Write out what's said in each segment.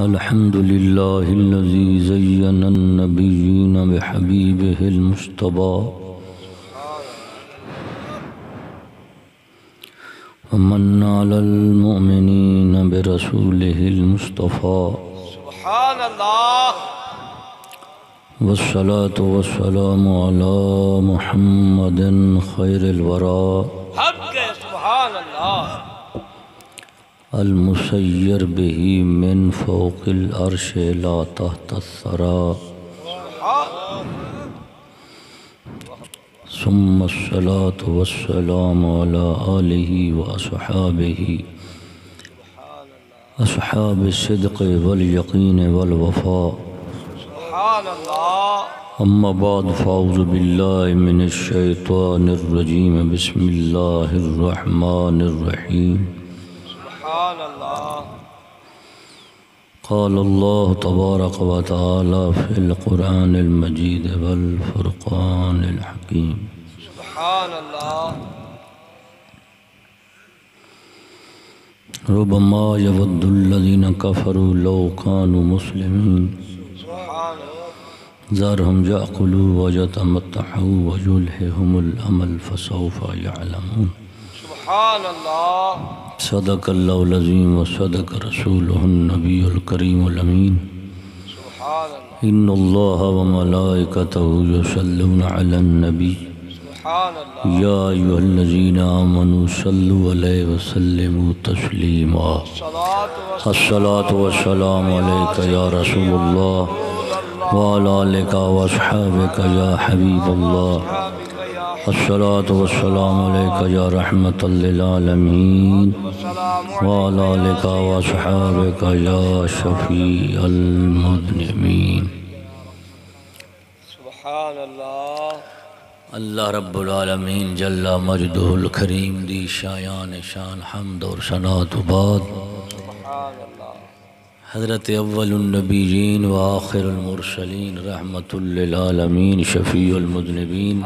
अल्हम्दुलिल्लाहिल्लज़ी ज़य्यना अन्नबिय्यीन बिहबीबिहिल मुज्तबा व मन्ना अलल मुअमिनीन बिरसूलिहिल मुस्तफ़ा वस्सलातु वस्सलामु अला मुहम्मदिन खैरिल वरा अल-मुसय्यर बिही मिन फ़ौक़िल अर्श ला तहतस सरा सुम्मस्सलातु वस्सलामु अला आलिही व अस्हाबिही अस्हाबिस सिद्क़ि वल यक़ीन वल वफ़ा। अम्मा बाद फ़अऊज़ु बिल्लाहि मिनश शैतानिर रजीम बिस्मिल्लाहिर रहमानिर रहीम। क़ाल अल्लाह तबारक व तआला फ़िल क़ुरआनिल मजीद वल फ़ुरक़ानिल हकीम। रुब्बमा यवद्दुल्लज़ीना कफ़रू लौ कानू मुस्लिमीन ज़रहुम यअकुलू व यतमत्तअू व युल्हिहुमुल अमल फ़सौफ़ा यअलमून। सदक़ल्लाहुल अज़ीम व सदक़ रसूलुहुन नबियुल करीमुल अमीन। इन्नल्लाहा व मलाइकतहु युसल्लूना अलन नबी या अय्युहल्लज़ीना आमनू सल्लु अलैहि व सल्लिमू तस्लीमा। अस्सलातु वस्सलामु अलैका या रसूलल्लाह व अला आलिका व अस्हाबिका या हबीबल्लाह। अस्सलातु वस्सलामु अलैका या रहमतल लिल आलमीन व अला आलिका व अस्हाबिका या शफीअल मुज़निबीन। अल्लाह रब्बुल आलमीन जल्ला मजदुहुल करीम दी शायान शान हम्द और सनात बाद हज़रत अव्वलुन नबिय्यीन व आखिरुल मुरसलीन रहमतुल लिल आलमीन शफीउल मुज़निबीन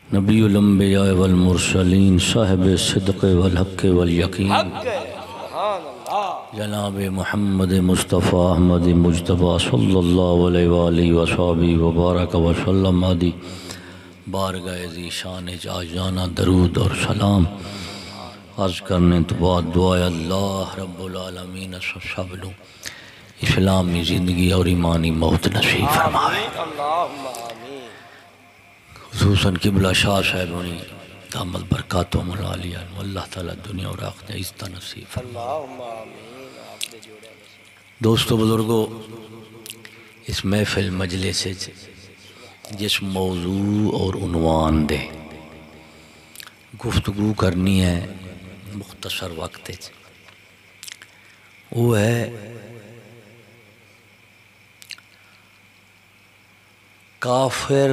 नबियुल अंबिया वल मुरसलीन साहिब सिद्क़ वल हक़ वल यक़ीन जनाब मुहम्मद मुस्तफ़ा अहमद मुज्तबा सल्लल्लाहु अलैहि व आलिहि व सहबिहि व बारक व सल्लम आदि बारगाह ज़ीशान जाना दरूद और सलाम अर्ज़ करने तो बाद दुआ अल्लाह रब्बुल आलमीन सब लोग इस्लामी ज़िंदगी और ईमानी मौत नसीब फरमावे। खुसूसन किबला शाह साहब होनी दामद बरकातुहुमुल आलिया अल्लाह ताला दुनिया और आखिरत में इज़्ज़त नसीब फरमावे। दोस्तों बुजुर्गों, इस महफिल मजलिस जिस मौजू और उन्वान दे गुफ्तगू करनी है मुख्तसर वक्त वो है काफिर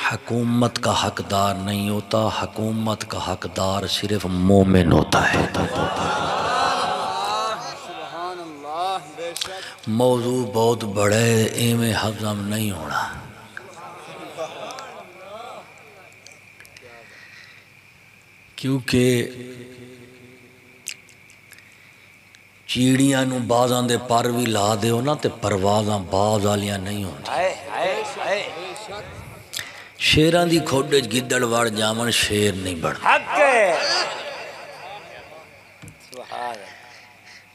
हुकूमत का हकदार नहीं होता, हुकूमत का हकदार सिर्फ मोमिन होता है। मौजू बहुत बड़े इवें हजम नहीं होना। क्योंकि चीड़ियां नू बाज़ां दे पर भी ला दो ना तो परवाज़ां बाज़ वालियां नहीं होंदी। शेरां दी खोड च गिद्दड़ वड़ जावन शेर नहीं बनदा।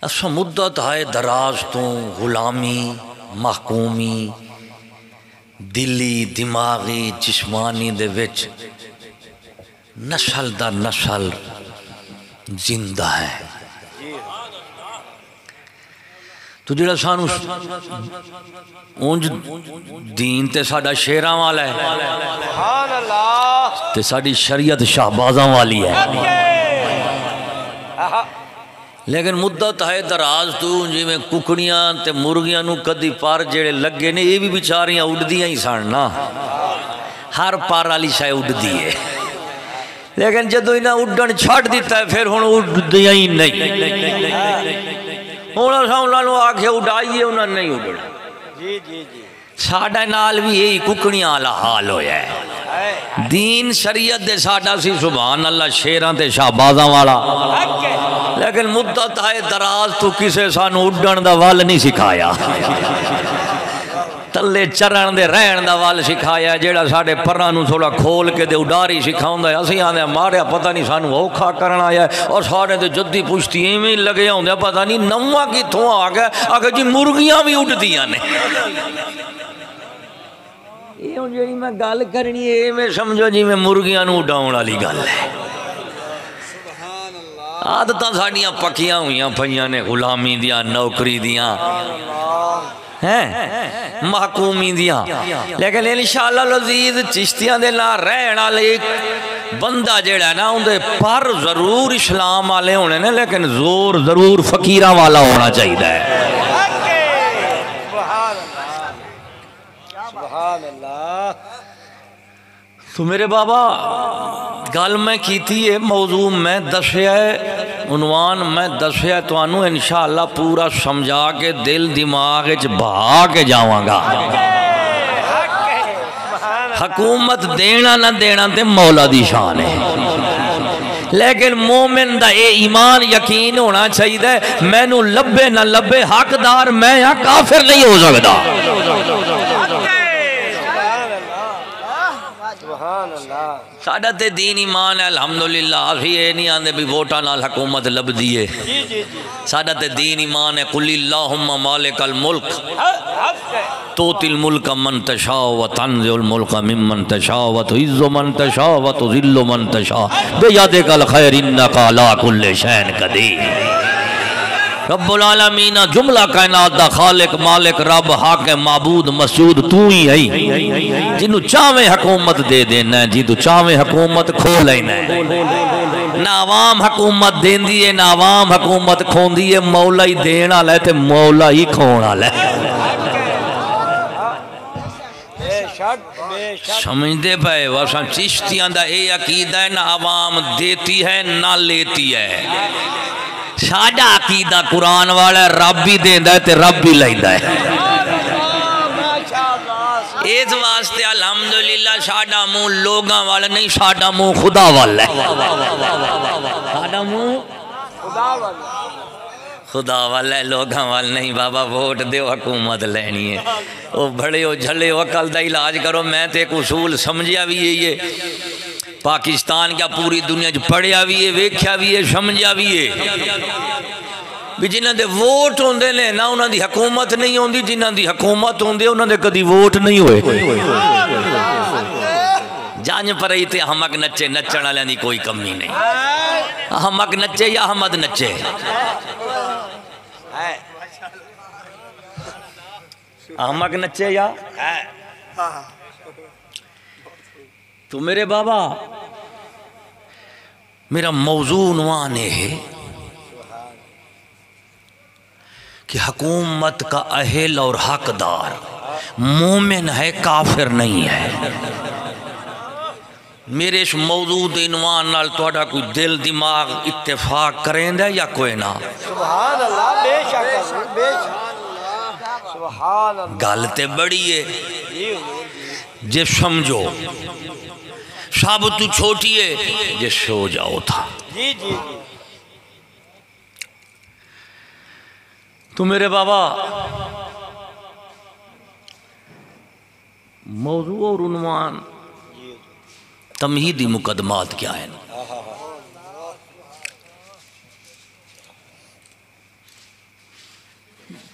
असा मुद्दत है दराज तो गुलामी महकूमी दिली दिमागी जिस्मानी दे विच नस्ल दा नस्ल जिंदा है। तो जिहड़ा सानू उंज दीन ते साडा शेरां वाला है ते साडी शरीयत शाहबाज़ां वाली है। लेकिन मुद्दत है दराज तू जिवें कुकड़ियां ते मुर्गियां नू कदी पर जेड़े लगे ने ये भी बेचारियां उड़दियां ही सन ना, हर पर वाली शै उड़दी है। लेकिन जदों इन्हां उड्डण छड्ड दिता है फिर हुण उड़दियां ही नहीं। हुण असां उन्हां नू आखे उड़ाइए उन्हां नहीं उड़ना। साडे नाल भी यही कुकड़ियां वाला हाल होया है। दीन शरीयत दे साडा सी सुभान अल्लाह शेरां ते शाहबाज़ां वाला लेकिन मुद्दत है दराज तू किसे सानू उड्डण दा वल नहीं सिखाया, तले चरण दे रहन दा वल सिखाया, जेड़ा साडे परां नू थोड़ा खोल के दे उडारी सिखाउंदा है। असीं आंदे मारिया पता नहीं सानू औखा करन आया और साडे ते जद्दी पुश्ती इवें लगे होंदे पता नहीं नवा कित्थों आ गया। आखिर जी मुर्गियां भी उड़दियां ने। ये हुण जेहड़ी मैं गल करनी है इवें समझो जिवें मुर्गियां नू उडाउण वाली गल है। आदतां साडियां पक्कियां हुईयां पईयां ने गुलामी दियां, नौकरी दियां हैं, महकूमी दियां। लेकिन इंशाअल्लाह लजीज चिश्तियां दे नाल रहण वाले बंदा जेड़ा ना उनदे पर जरूर इस्लाम वाले होने ने, लेकिन जोर जरूर फकीरां वाला होना चाहिए है। तो मेरे बाबा गल मैं की है, मौजू मैं दसिया है, उनवान मैं दसिया तुहानू इंशाअल्लाह पूरा समझा के दिल दिमाग च बहा के जावांगा। हुकूमत देना ना देना ते मौला दी शान है, लेकिन मोमिन दा ये ईमान यकीन होना चाहिए मैनू लब्बे ना लब्बे हकदार मैं हाँ, काफिर नहीं हो सकता। साडा ते दीन ईमान है अल्हम्दुलिल्लाह। अभी ये नहीं आंदे भी वोटां नाल हुकूमत लभदी है। साडा ते दीन ईमान है कुलिल्लाहुम्मा मालिकल मुल्क तूतिल मुल्क मन तशा व तंज़िउल मुल्क मिम्मन तशा व तुइज़्ज़ु मन तशा व तुज़िल्लु मन तशा बियदिकल खैर इन्नका अला कुल्लि शैइन क़दीर। रब्बुल आलमीन जुमला कायनात दा खालिक मालिक रब हाकिम माबूद मसूद तू ही है। जिन्नू चाहे हुकूमत दे देना है, जिन्नू चाहे हुकूमत खो लेना है। ना आवाम हुकूमत देंदी है ना आवाम हुकूमत खोंदी है, मौला ही देण वाला है ते मौला ही खोण वाला है। समझते पे वसा चिश्तियां दा ये अकीदा है ना आवाम देती है ना लेती है। साडा अकीदा कुरान वाला रब भी देंदा है ते रब भी लैंदा है। इस वास्ते अल्हम्दुलिल्लाह साडा मुंह लोगां वाला नहीं, साडा मुंह खुदा वाला है। साडा मुंह खुदा वाला है, लोगां वाला नहीं। बाबा वोट दो हुकूमत लेनी है, वो बड़े हो झले हो अकल दा इलाज करो। मैं तो एक उसूल समझिया भी है, पाकिस्तान क्या पूरी दुनिया च पढ़िया भी है, वेख्या भी है, समझिया भी है भी जिन्हां दे वोट होंदे ने ना उन्हां दी हुकूमत नहीं होंदी, जिन्हां दी हुकूमत होंदी उन्हां दे कदी वोट नहीं होए। जांच पर ते हमक नच्चे, नच्चण वालियां दी कोई कमी नहीं। हमक नच्चे या अहमद नच्चे, अहमक नच्चे या तो मेरे बाबा मेरा मौजू उन्वान है कि हुकूमत का अहल और हकदार मोमिन है, काफिर नहीं है। मेरे इस मौजूद इनवान नाल तुहाडा कोई दिल दिमाग इत्तेफाक करेंदा या कोई ना? सुभान अल्लाह, बेशक बेशक सुभान अल्लाह। गल ते बड़ी है जे समझो, सब तू छोटी है जे सो जाओ था। जी जी जी। तो मेरे बाबा मौजू और उन्वान तमहीदी मुकदमात क्या है?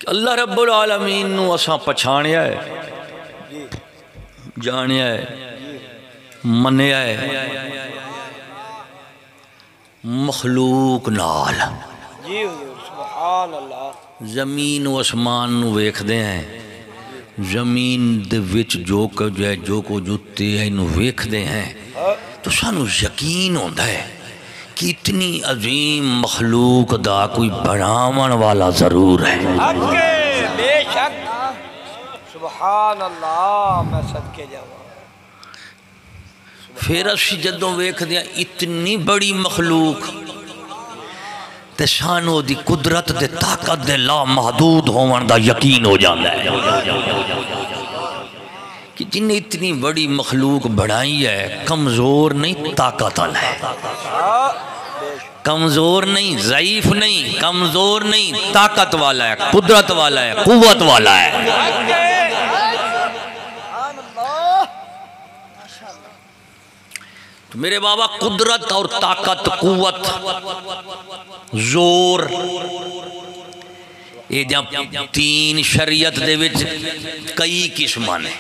अल्लाह रब्बुल आलमीन नू असां पछाणिया है, जानिया है, मनिया है मखलूक नाल। जमीन आसमान नू वेखदे हैं, जमीन दे विच जो कुछ है, जो कुछ उत्ते है, इनू वेखदे हैं तो सानू यकीन होता है कि इतनी अजीम मखलूक दा कोई बनावन वाला जरूर है। बेशक सुभान अल्लाह, मैं सदके जावां। फिर असी जदों वेखदे हैं इतनी बड़ी मखलूक ते सानू दी कुदरत दे ताकत दे ला महदूद होवन दा यकीन हो जाता है कि जिन्हें इतनी बड़ी मखलूक बनाई है कमजोर नहीं, ताकत वाला है। कमजोर नहीं, ज़ईफ नहीं, कमजोर नहीं, ताकत वाला है, कुदरत वाला है, कुव्वत वाला है। तो मेरे बाबा कुदरत और ताकत, कुव्वत, जोर, ये जब तीन शरीयत दे विच कई किस्मां ने।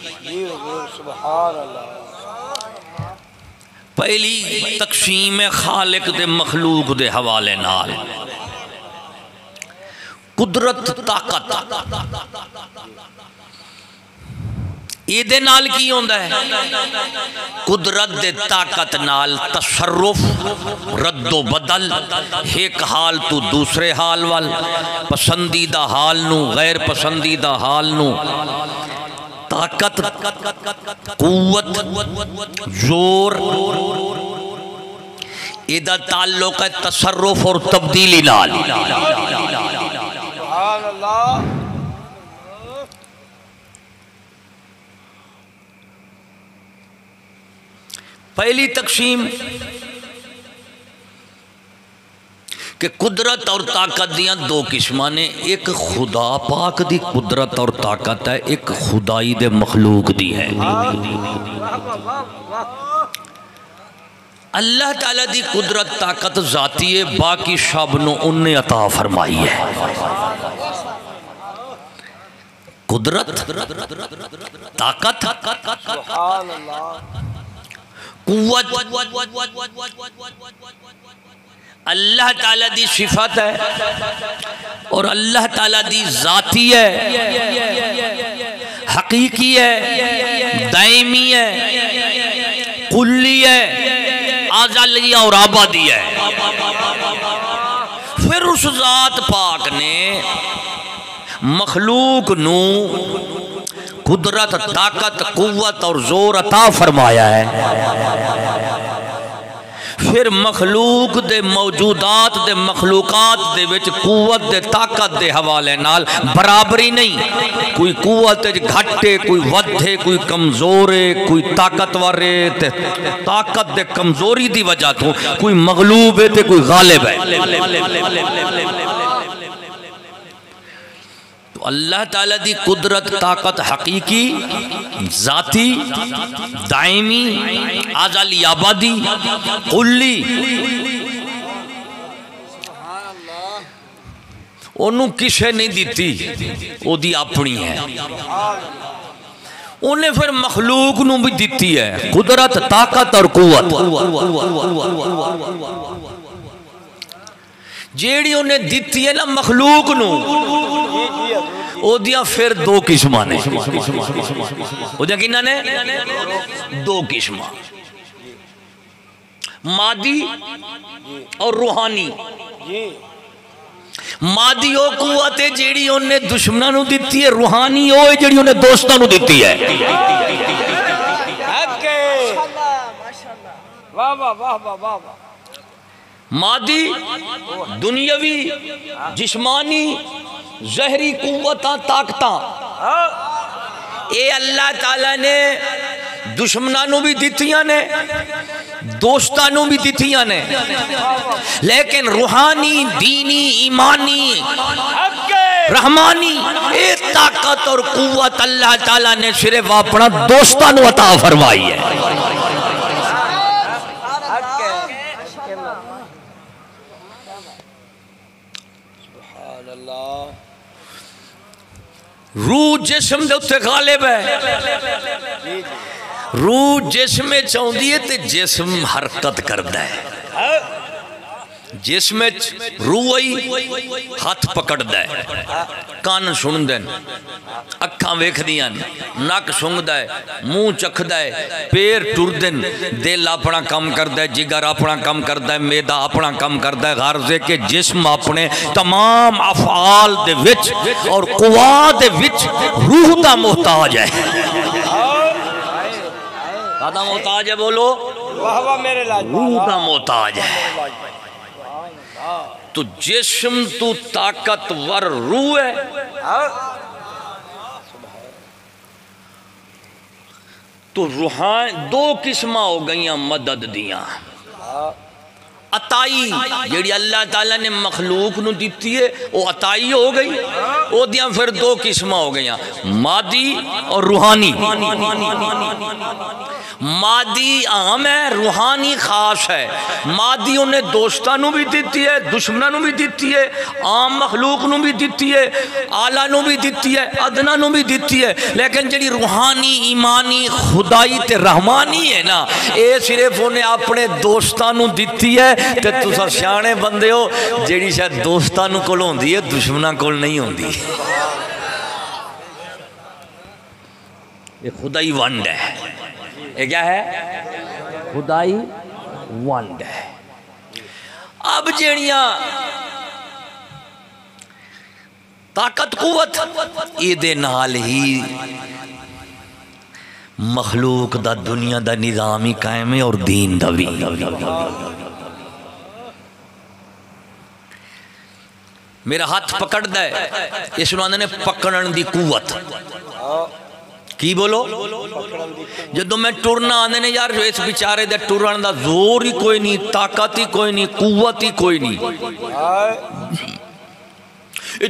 पहली तकसीम है खालिक दे मखलूक दे हवाले नाल। कुदरत ताकत इहदे नाल की होंदा है? कुदरत दे ताकत नाल तसर्रुफ, रद्दो बदल, एक हाल तो दूसरे हाल वाल, पसंदीदा हाल नू गैर पसंदीदा हाल नू। ताकत, कुव्वत, जोर, इहदा ताल्लुक है तसर्रुफ और तब्दीली नाल। पहली तकसीम कि कुदरत और ताकत दियां दो किस्मां ने। एक खुदा पाक दी कुदरत और ताकत है, एक खुदाई दे मखलूक दी है। अल्लाह ताला दी कुदरत ताकत जाती है, बाकी सब नूं उन्हें अता फरमाई है। कुदरत, ताकत, कुव्वत अल्लाह ताला दी सिफत है और अल्लाह ताला दी जाती है, हकीकी है, दायमी है, कुल्ली है, आज़लिया और आबादी है। फिर उस जात पाक ने मखलूक नू कुदरत, ताकत, कुव्वत और जोर अता फरमाया है। फिर मखलूक दे मौजूदात दे मखलूकात दे विच कुव्वत दे ताकत दे हवाले नाल बराबरी नहीं। कोई कुव्वत घट है, कोई वध है, कोई कमजोर है, कोई ताकतवर है ते ताकत दे कमजोरी दी वजह तो कोई मगलूब है ते कोई गालिब है। अल्लाह ताला दी कुदरत ताकत हकीकी, जाती, दायमी, आज़ाली, आबादी, कुल्ली, ओनू किसे नहीं दीती, ओदी अपनी है। उन्हें फिर मखलूक नू भी दीती है कुदरत, ताकत और कुव्वत। जेड़ी उन्हें दीती है ना मखलूक नू, ओदियां फिर दो किस्मां ने। ओदियां किन्ना ने? दो किस्मां, मादी और रूहानी। मादी ओ कुव्वत है जेड़ी उन्हें दुश्मनां नू दीती है, रूहानी ओ है जेड़ी उन्हें दोस्तां नू दीती है। वाह वाह वाह वाह वाह। मादी दुनियावी जिस्मानी जहरी कुव्वत ताकत ये अल्लाह ताला ने दुश्मनां नू भी दित्तियां ने, दोस्तां नू भी दित्तियां ने। लेकिन रूहानी, दीनी, ईमानी, रहमानी ये ताकत और कुव्वत अल्लाह ताला ने सिर्फ अपना दोस्तां नू अता फरमाई है। रूह जिस्म दे उत्ते गालिब है। रूह जिस्म चाहती है तो जिस्म हरकत करता है। जिस्म रूह आई हाथ पकड़दा है, कान सुनदे, अखां वेखदियां, नक सुंघदा है, मुंह चखदा है, पैर टुरदे, दिल अपना काम करता है, जिगर अपना काम करता है, मैदा अपना काम करता है। गर्ज है कि जिस्म अपने तमाम अफआल दे विच और कुवा दे विच रूह दा मोहताज है। कादा मोहताज है? बोलो। रूह दा मोहताज है। तो जिस्म तो ताकतवर रूह है, तो रूहान दो किस्म हो गई मदद दियां। अताई जी अल्लाह ताला ने मखलूक नूं दिती है वो अताई हो गई। ओदियां फिर दो किस्म हो गई, मादी और रूहानी। मादी आम है, रूहानी खास है। मादी उन्हें दोस्तां नूं भी दिती है, दुश्मनां नूं भी दिती है, आम मखलूक नूं भी दिती है, आला नूं भी दिती है, अदना नूं भी दिती है। लेकिन जी रूहानी ईमानी खुदाई ते रहमानी है ना, ये सिर्फ उन्हें अपने दोस्तां नूं दिती है। ते तुसां सियाणे बंदे हो, जिहड़ी शायद दोस्तां नूं कोल होंदी है दुश्मनां कोल नहीं होंदी। ये खुदाई वंड है। ये क्या है? खुदाई वंड है। अब जेड़ियां ताकत कुवत इहदे नाल ही मखलूक दा दुनिया दा निज़ाम ही कायम है और दीन दा भी। मेरा हाथ पकड़दा है, इस आंदे ने पकड़न दी कुवत। की बोलो? जो मैं टुरना आंदे ने यार इस बेचारे दे टुरन दा जोर ही कोई नहीं, ताकत ही कोई नहीं, कुवत ही कोई नहीं।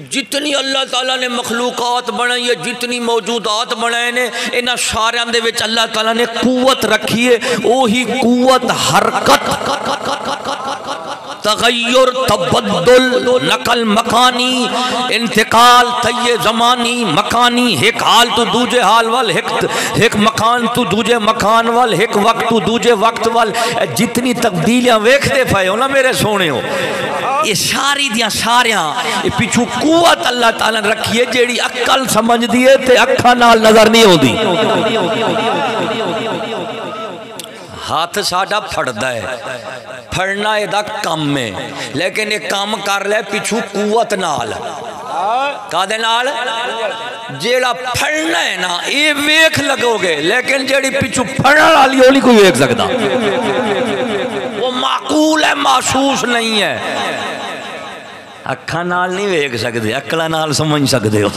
जितनी अल्लाह ताला ने मखलूकात बनाई है, जितनी मौजूदात बनाए ने, इन्हां सारियां दे विच अल्लाह ताला ने कुवत रखी है। वही कुवत हरकत, तगय्युर, तबद्दुल, नकल मकानी, इंतकाल, तय ज़मानी मकानी, एक हाल तो दूजे हाल वाल, एक मकान तो दूजे मकान वाल, एक वक्त तो दूजे वक्त वाल। जितनी तब्दीलियां वेखते पाए हो ना मेरे सोने हो, ये सारी दियां सारियां पिछू कुवत अल्लाह ताला ने रखी है, जेड़ी अक्ल समझदी है ते अखां नाल नजर नहीं आउंदी। हाथ साडा फड़दा है, फड़ना इहदा काम है, लेकिन ये काम कर ले पिछू कुवत नाल। कादे नाल? जेड़ा फड़ना है ना ये वेख लगोगे, लेकिन जेड़ी पिछू फड़न वाली वो नहीं कोई वेख सकता। वो माकूल है, महसूस नहीं है। अखा नाल नहीं वेख सकते, अकला नाल समझ सकते हो।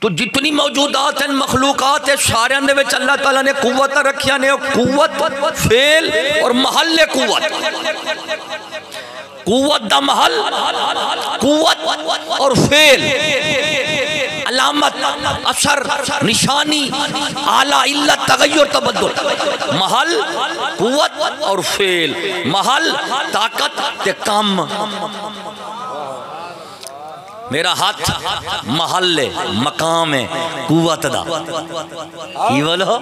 तो जितनी मौजूदात हैं मखलूकात है, सारे दे विच अल्लाह ताला ने कुवत रखिया ने। कुवत फेल और महल कुवत, कुवत दा महल, कुवत और फेल, अलामत, असर, निशानी, आला, इल्लत, तगय्युर, तबद्दुल। महल कुवत और फेल, महल ताकत ते कम। मेरा हाथ महल मकाम है कुवत दा। की बोलो?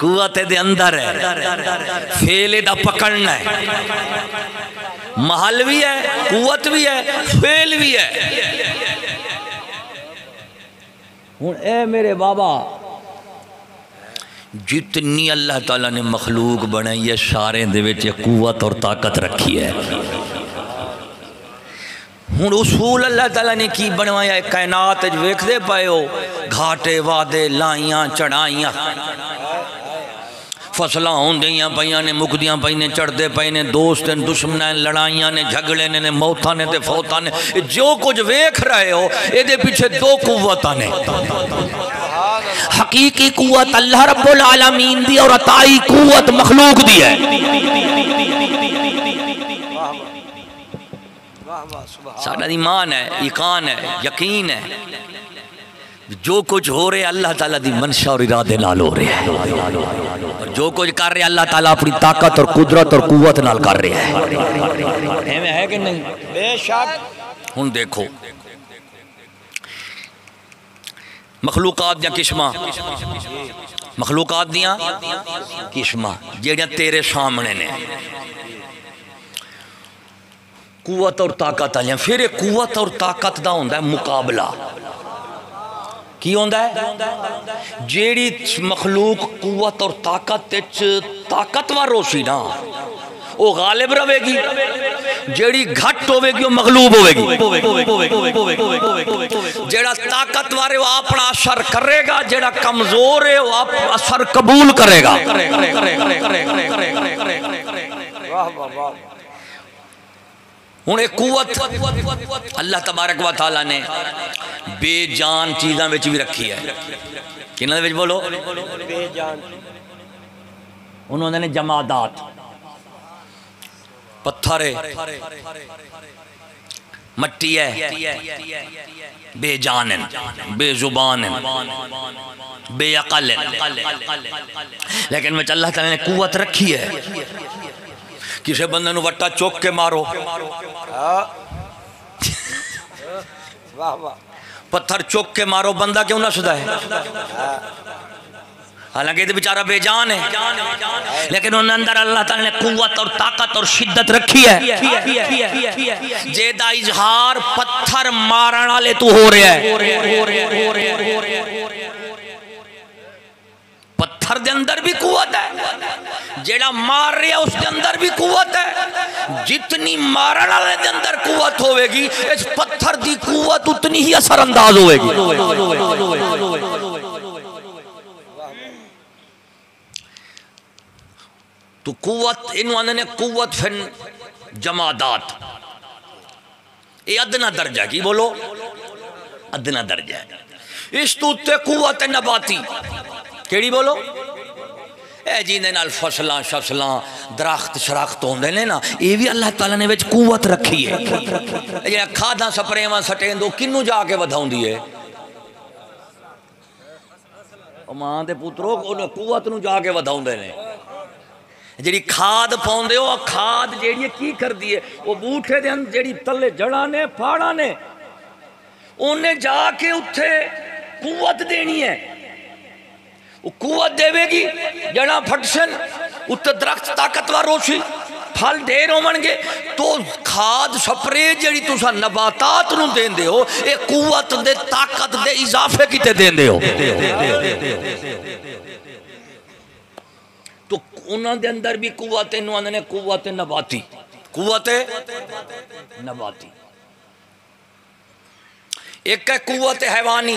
कुवत दे अंदर है, फेल दा पकड़ना है। महल भी है, कुवत भी है, फेल भी है। हुण ए मेरे बाबा, जितनी अल्लाह ताला ने मखलूक बनाई है सारे दे विच कुवत और ताकत रखी है। हुण उसूल अल्लाह ताला ने की बनवाया है, कायनात वेखदे पाए हो, घाटे वादे, लाइयां चढ़ाइयां, फसलां होंदियां पईयां ने, मुकदियां पई ने, चढ़दे पए ने, दोस्त ने, दुश्मन ने, लड़ाइयां ने, झगड़े ने, मौतां ने ते फौतां ने। जो कुछ वेख रहे हो ये पीछे दो कुव्वतां ने। हकीकी कुव्वत अल्लाह रब्बुल आलमीन दी और अताई कुव्वत मखलूक दी है। साडा ईमान है, ईकान है, यकीन है, जो कुछ हो रहा है अल्लाह ताला दी मनशा और इरादे नाल हो रहा है। और जो कुछ कर रहे अल्लाह ताला अपनी ताकत और कुदरत और कुव्वत नाल कर रहा है। एवें है कि नहीं? बेशक। हुण देखो मखलूकात दियां किस्मां, मखलूकात दियां किस्मां जेड़ियां तेरे सामने ने, कुवत और ताकत आलियां। फिर कुवत और ताकत दा होंदा है मुकाबला। की होंदा है? जेड़ी मखलूक कुवत और ताकत ताकतवर होसी ना वो गालिब रहेगी, जेड़ी घट होगी वो मगलूब होगी। जेड़ा ताकतवर है वो अपना असर करेगा, जेड़ा कमजोर है वो असर कबूल करेगा। हुण कुवत अल्लाह तबारक व तआला ने बेजान चीज़ों में भी रखी है। किन्हां दे विच बोलो? बेजान उन्होंने जमादात, पत्थर है, मट्टी है, बेजान है, बेजुबान है, बेअकल है, लेकिन मैं अल्लाह ताला ने कुव्वत रखी है। किसी बंदे नूं वट्टा चुक के मारो, पत्थर चुक के मारो, बंदा क्यों नसदा है? हालांकि ये बेचारा बेजान है, लेकिन उन्हें अंदर अल्लाह ताला ने कुव्वत और ताकत और शिद्दत रखी है। जेदा इजहार पत्थर मारन वाले तू हो रहा है, पत्थर दे अंदर भी कुव्वत है, जेड़ा मार रहा है उसके अंदर भी कुव्वत है। जितनी मारन वाले दे अंदर कुव्वत होगी, इस पत्थर की कुव्वत उतनी ही असरअंदाज होगी। तो कुव्वत इन्होंने कुव्वत फिर जमादात, ये अदना दर्जा की बोलो, अदना दर्जा है। इस तो उत्ते कुव्वत नबाती केड़ी बोलो, ए जिंदे नाल फसलां शसलां दरख्त शराख्त होंदे ने ना, ये भी अल्लाह ताला ने विच कुव्वत रखी है। ये खादा स्प्रेवां सटेंदो किन्नू जाके वधाउंदी है? मां दे पुत्रो कुव्वत नू जाके वधाउंदे ने। जी खाद पाउंदे हो, खाद जी की करती है, वो बूठे दे जी तले जड़ा ने फाड़ा ने, उन्हें जाके उत्थे कुव्वत देनी है। वो कुव्वत देवेगी, जड़ा फटसन उत्ते दरख्त ताकतवर होसी, फल ढेर होवणगे। तो खाद स्प्रे जी तुसा नबातात नूं देंदे हो, ये कुव्वत दे ताकत दे इजाफे किते देंदे हो। तो उन्होंने अंदर भी कुव्वत, इन्होंने कुव्वत नबाती, कुव्वत नबाती। एक है कुव्वत हैवानी,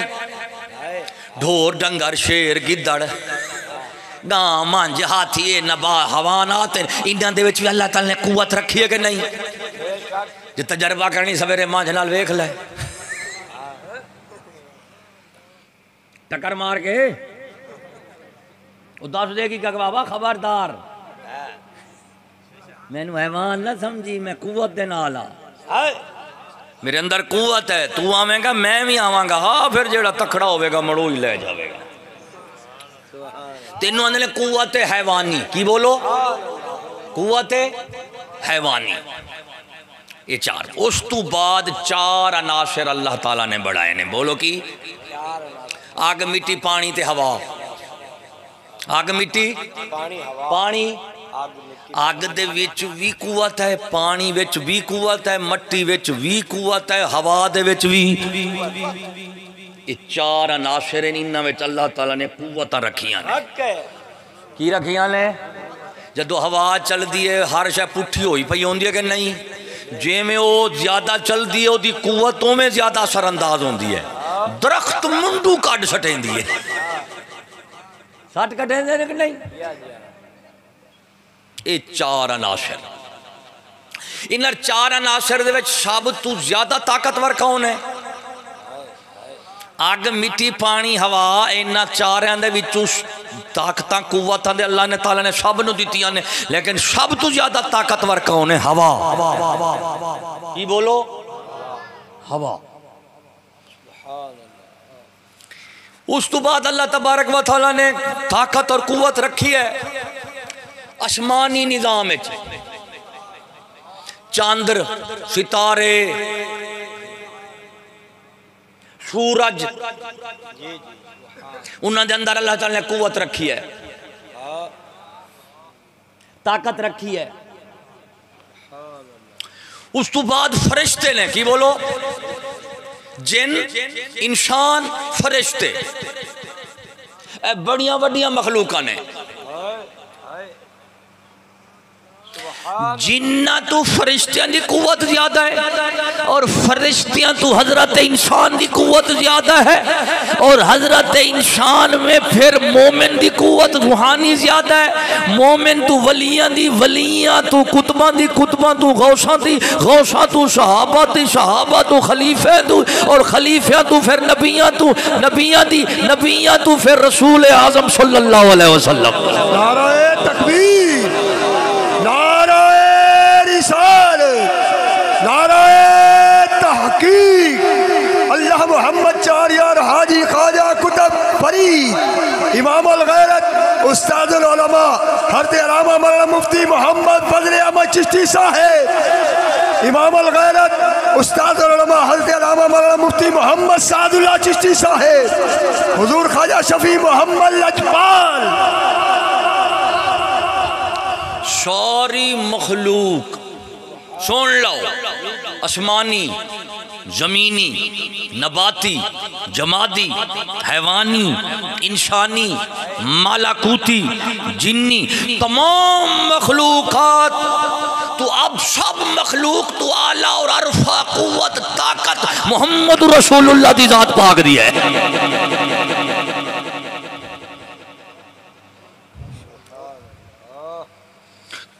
ढोर डंगर शेर गिद्दड़ गां मंझ हाथी नबा हवानात, इन्हां दे विच भी अल्लाह ताला ने कुव्वत रखी है कि नहीं? जे तजर्बा करनी सवेरे मंझ नाल वेख ले, टक्कर मार के दस देगी कि बाबा खबरदार मैनू हैवान ना समझी, मैं कुव्वत दे नाल आ, मेरे अंदर कुव्वत है। तू आवेगा मैं भी आवांगा, हाँ फिर जेड़ा तकड़ा होवेगा मड़ो ही ले जावेगा। तेनों आंदे ने कुव्वत हैवानी की बोलो, कुव्वत हैवानी। ये चार, उस तो बाद चार अनासर अल्लाह ताला ने बढ़ाए ने, बोलो की? आग मिट्टी पानी ते हवा। आग मिट्टी पानी, आग दे विच भी कुव्वत है, पानी विच भी कुव्वत है, मट्टी विच भी कुव्वत है, हवा दे विच भी। ये चार अनासर इन्हां विच अल्लाह ताला ने कुव्वतां रखियां ने। की रखियां ने? जदों हवा चलदी है हर शै पुठी होई पई होंदी है कि नहीं? जिवें वो ज्यादा चलदी है ओदी कुव्वत उवें ज्यादा असरअंदाज होंदी है। दरख्त मुंडू कट सटेंदी है, सट कटेंदे कि नहीं? ये चार अनासर, इन चार अनासर दे विच सब तो ज्यादा ताकतवर कौन है? अग मिट्टी पानी हवा, इन्हां चारां दे विचों ताकतां कुव्वतां दे अल्लाह ने ताला ने सब नूं दित्तियां ने, लेकिन सब तो ज्यादा ताकतवर कौन है? हवा। की बोलो? हवा। उस तो बाद अल्लाह तबारक व तआला ने ताकत और कुव्वत रखी है आसमानी निजाम में। चंद्र, सितारे, सूरज, उन्होंने अंदर अल्लाह ताला ने कुव्वत रखी है, ताकत रखी है। उस तो बाद फरिश्ते ने, की बोलो? जिन, इंसान, फरिश्ते, बड़िया बड़िया मखलूका ने। जिन्ना तो फरिश्तियां की कुव्वत ज्यादा है और फरिश्तियां तो हजरत इंसान की कुव्वत ज्यादा है और हजरत इंसान में फिर मोमिन की कुव्वत रूहानी ज्यादा है। मोमिन तो वलियां दी वलियां तो कुतबा दी कुतबा तो गौसा दी गौसा तो सहाबा दी सहाबा तो खलीफे तो और खलीफिया तो फिर नबियां तो नबियां दी नबियां तो फिर रसूल आजम सल्लल्लाहु अलैहि वसल्लम। नाराए तकबीर, नाराए रिसालत, नाराए तहकीक। अल्लाह मोहम्मद चार यार हाजी ख्वाजा कुतुब फरीद इमाम अल गैरत उस्तादुल उलमा हज़रत अल्लामा मौलाना मुफ्ती मोहम्मद फजल अहमद चिश्ती साहब, इमाम अल गैरत उस्तादुल उलमा हज़रत अल्लामा मौलाना मुफ्ती मोहम्मद सादुल्लाह चिश्ती साहब, हुजूर ख्वाजा शफी मोहम्मद लजपाल। सारी मखलूक सुन लो, आसमानी जमीनी नबाती जमादी हैवानी इंसानी मालाकूती जिन्नी तमाम मखलूकात तो अब सब मखलूक तो आला और अरफा कुव्वत ताकत मोहम्मद रसूलुल्लाह दी जात पाक दी है।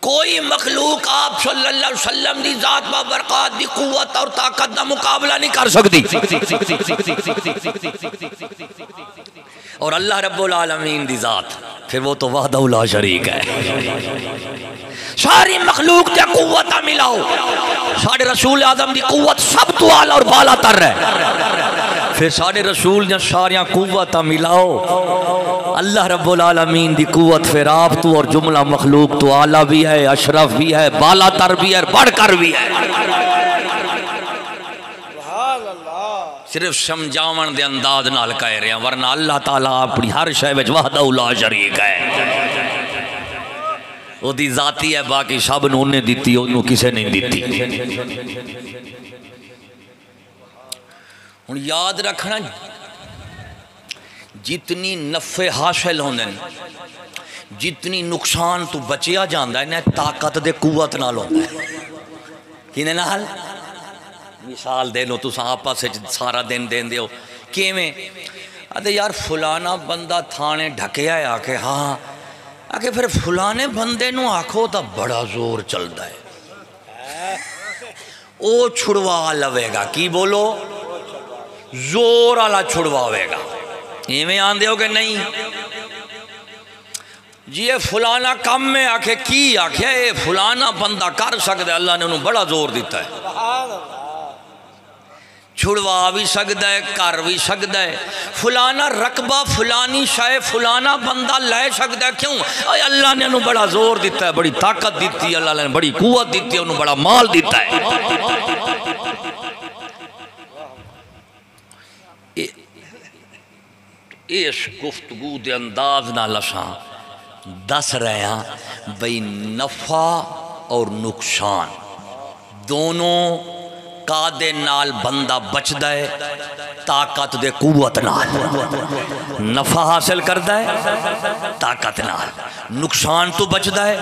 कोई मखलूक आप सल्लल्लाहु अलैहि वसल्लम दी जात व बरकत दी कुव्वत और ताकत का मुकाबला नहीं कर सकती। और अल्लाह रब्बुल आलमीन दी जात फिर वो तो वहदहु ला शरीक है। सारी मखलूक दी कुव्वत मिलाओ, साढ़े रसूल आदम दी कुव्वत सब तो आला और बाला तर है। फिर साढ़े रसूल दी सारियां कुव्वत मिलाओ, अल्लाह रब्बुल आलमीन दी कुव्वत फिर आप तो और जुमला मखलूक तो आला भी है, अशरफ भी है, बाला तर भी है, बढ़कर भी है। सिर्फ समझावन दे अंदाज नाल कह रहे हैं, वरना अल्लाह ताला अपनी हर शय विच वहदहु ला शरीक है। ओदी जाती है, बाकी सब नूं उन्हें दित्ती, ओनू किसे नहीं दित्ती। हुण याद रखना, जितनी नफे हासिल होंदे ने, जितनी नुकसान तो बचिया जाता है ना, ताकत दे कुव्वत नाल होंदा है। किने नाल? मिसाल दे लो, तुस आपस सारा दिन देंदे हो किवें? अरे यार फलाना बंदा थाने ढकिया है, आके हाँ आके फिर फलाने बंदे नू आखो तो बड़ा जोर चलता है, वो छुड़वा लवेगा। की बोलो? जोर वाला छुड़वावेगा। इवें आंदे हो कि नहीं जी? ये फलाना काम में आखे की आखे ये फलाना बंदा कर सकता है, अल्लाह ने उन्होंने बड़ा जोर दिता है। छुड़वा भी सकता है, कर भी सकता है। फलाना रकबा फलानी शायद फलाना बंदा ले सकता है। क्यों? अल्लाह ने उन्होंने बड़ा जोर दिता है, बड़ी ताकत दी है, अल्लाह ने बड़ी कुव्वत दी है, उन्होंने बड़ा माल दिता है। इस गुफ्तगू के अंदाज नाल असां दस रहे हैं बई नफ़ा और नुकसान दोनों कादे नाल बंदा बचदा है, ताकत दे कुव्वत नाल। नफ़ा हासिल करता है ताकत नाल, नुकसान तो बचदा है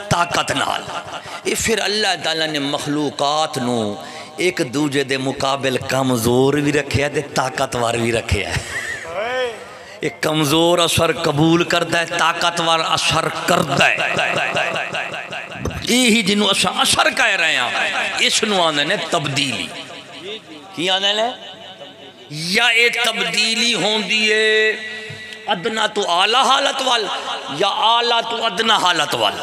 ताकत नाल। ये फिर अल्लाह ताला ने मखलूकात नू एक दूजे दे मुकाबिल कमज़ोर भी रखे है, ताकतवर भी रखे है। एक कमजोर असर कबूल करता है, ताकतवर असर करता है। यही जिन्हों असा असर कह रहे हैं, इसनों आने ने तब्दीली की आने ने, या ये तब्दीली होंदी है अदना तो आला हालत वाल या आला तो अदना हालत वाल।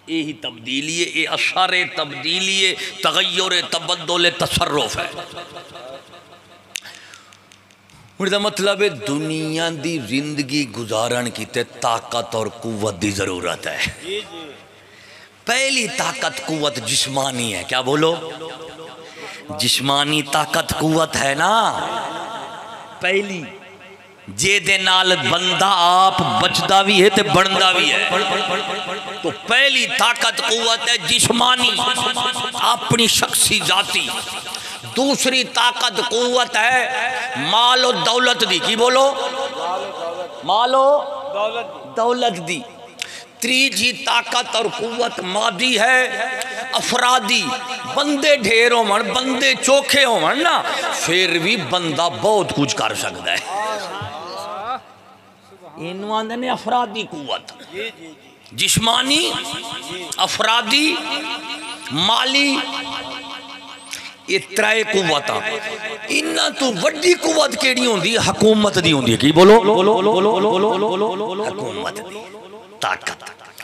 यही तब्दीली है, ये असर तब्दीली है, तगय्युर तबद्दुल तसर्रुफ है। उसका मतलब है दुनिया की जिंदगी गुजारन की ताकत और कुव्वत की जरूरत है। पहली ताकत कुव्वत जिस्मानी है। क्या बोलो? जिस्मानी ताकत कुव्वत है ना पहली, जे नाल बंदा आप बचदा भी है ते बनदा भी है। तो पहली ताकत कुव्वत है जिस्मानी, अपनी शख्सी जाती। दूसरी ताकत कुव्वत है मालो दौलत दी। की बोलो? मालो दौलत दी। तीजी ताकत और कुव्वत मादी है अफरादी। बंदे ढेर होवन, बंदे चोखे होवन ना, फिर भी बंदा बहुत कुछ कर सकता है। इन्हू आंदे ने अफरादी कुव्वत। जिस्मानी, अफरादी, माली, ये त्रै कुव्वत। इन्हां तो वड्डी कुव्वत केड़ी होंदी? हुकूमत दी होंदी है। की बोलो? हुकूमत दी ताकत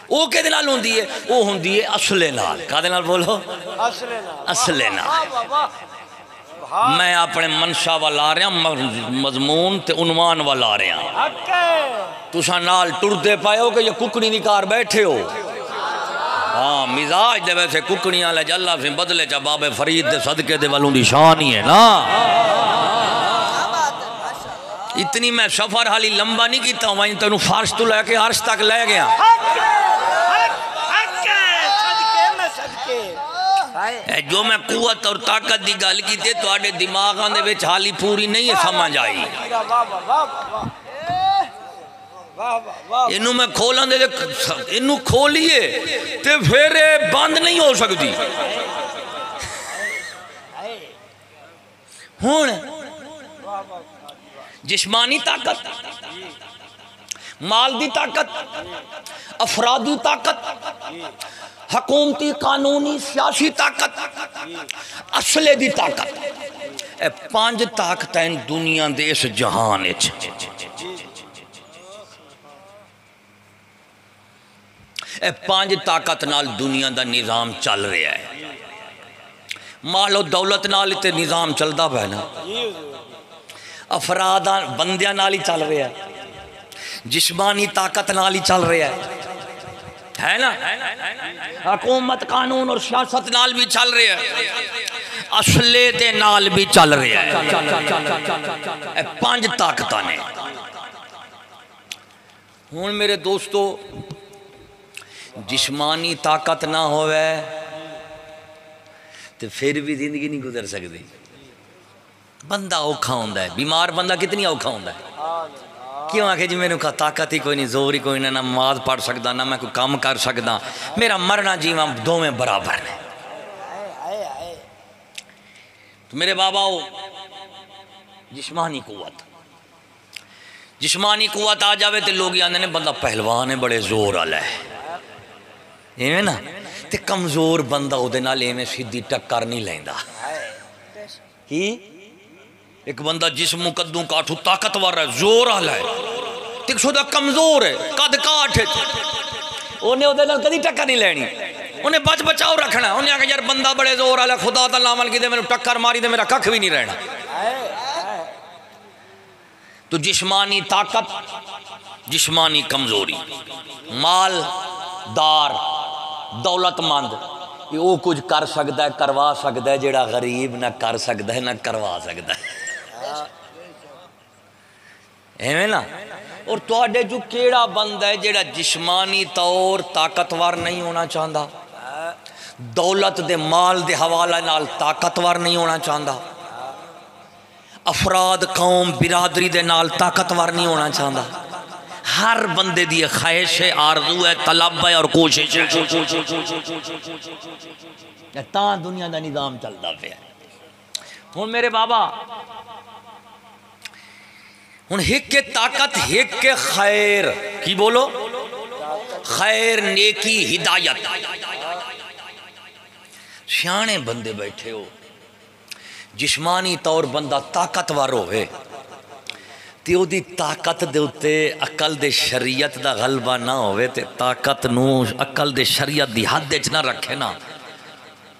वो किहदे नाल होंदी है? वो होंदी है असले नाल। कादे नाल? बोलो असले नाल। मैं अपने मनशा वाल आ रहा, मजमून ते उनवान वाल आ रहा। तुसा नाल टुरदे पाए हो कि कुकड़ी दी कार बैठे हो? हाँ, मिजाज दे वैसे कुकड़ियां ले जल्ला से बदले चा बाबे फरीद दे सदके दे वालों दी शान ही है ना। इतनी मैं सफर हाली लंबा नहीं किया, वहीं तेन फारश तो लैके अर्श तक लै गया। जो मैं कुवत और ताकत की गल की थोड़े दिमागां दे विच हाली पूरी नहीं समझ आई। इनू मैं खोलां दे, इनू खोलिए ते फिर बंद नहीं हो सकती। हुण जिस्मानी ताकत, माल दी ताकत, अफरादी ताकत, हकूमती कानूनी सियासी ताकत, असले दी ताकत, ए पांच ताकतां दुनिया दे इस जहान विच। ए पांच ताकत नाल दुनिया दा निज़ाम चल रहा है। मालो दौलत नाल ते निज़ाम चलदा पै ना, अफराद बंदियां नाल ही चल रहा है, जिस्मानी ताकत नाल ही चल रहा है ना। हुकूमत कानून और सियासत नाल भी चल रहा है, असले दे नाल भी चल रहा है। पांच ताकत ने। हुण मेरे दोस्तों, जिस्मानी ताकत ना होवे तो फिर भी जिंदगी नहीं गुजर सकती। बंदा औखा होंदा है, बीमार बंदा कितनी औखा होंदा है। क्यों आखे जी मेरे को ताकत ही कोई नहीं, जोर ही कोई ना, ना नमाज पढ़ सकता, ना मैं कोई काम कर सकता, मेरा मरना जीवा दोवें बराबर ने। तो मेरे बाबा जिस्मानी कुव्वत, जिस्मानी कुव्वत आ जाए तो लोग आते हैं बंदा पहलवान है, बड़े जोर वाला है, इवें ना। ते कमजोर बंदा उहदे नाल इवें सीधी टक्कर नहीं लैंदा। कि एक बंदा जिस्म कद्दू काठू ताकतवर है, जोर वाला है, ते खुदा कमजोर है, कद काठ, उन्हें उहदे नाल कदी टक्कर नहीं लैनी, उन्हें बच बचाओ रखना। उन्हें आखिया यार बंदा बड़े जोर वाला, खुदा दा लामल कि मैनू टक्कर मारी तो मेरा कख भी नहीं रहना। तो जिस्मानी ताकत, जिस्मानी कमजोरी, मालदार दौलतमंद, वो कुछ कर सकता है, करवा सकता है, जेड़ा गरीब ना कर सकता है ना करवा सकता है। एवें ना। और तुहाडे जो केड़ा बंदा है जेड़ा जिस्मानी तौर ताकतवर नहीं होना चाहता, दौलत दे माल दे हवाले नाल ताकतवर नहीं होना चाहता, अफराद कौम बिरादरी दे नाल ताकतवर नहीं होना चाहता। हर बंदे दी ख्वाहिश है, आरज़ू है, तलब है और कोशिश है। तां दुनिया दा निज़ाम चलदा पिया। हुण मेरे बाबा, हुण हिक के ताकत, हिक के खैर। की बोलो? खैर, नेकी, हिदायत। सियाणे बंदे बैठे हो, जिस्मानी तौर बंदा ताकतवर होवे ते ओदी ताकत दे उत्ते अकल दे शरीयत दा गलबा ना होवे ते ताकत नू अकल दे शरीयत दी हद च ना रखे ना,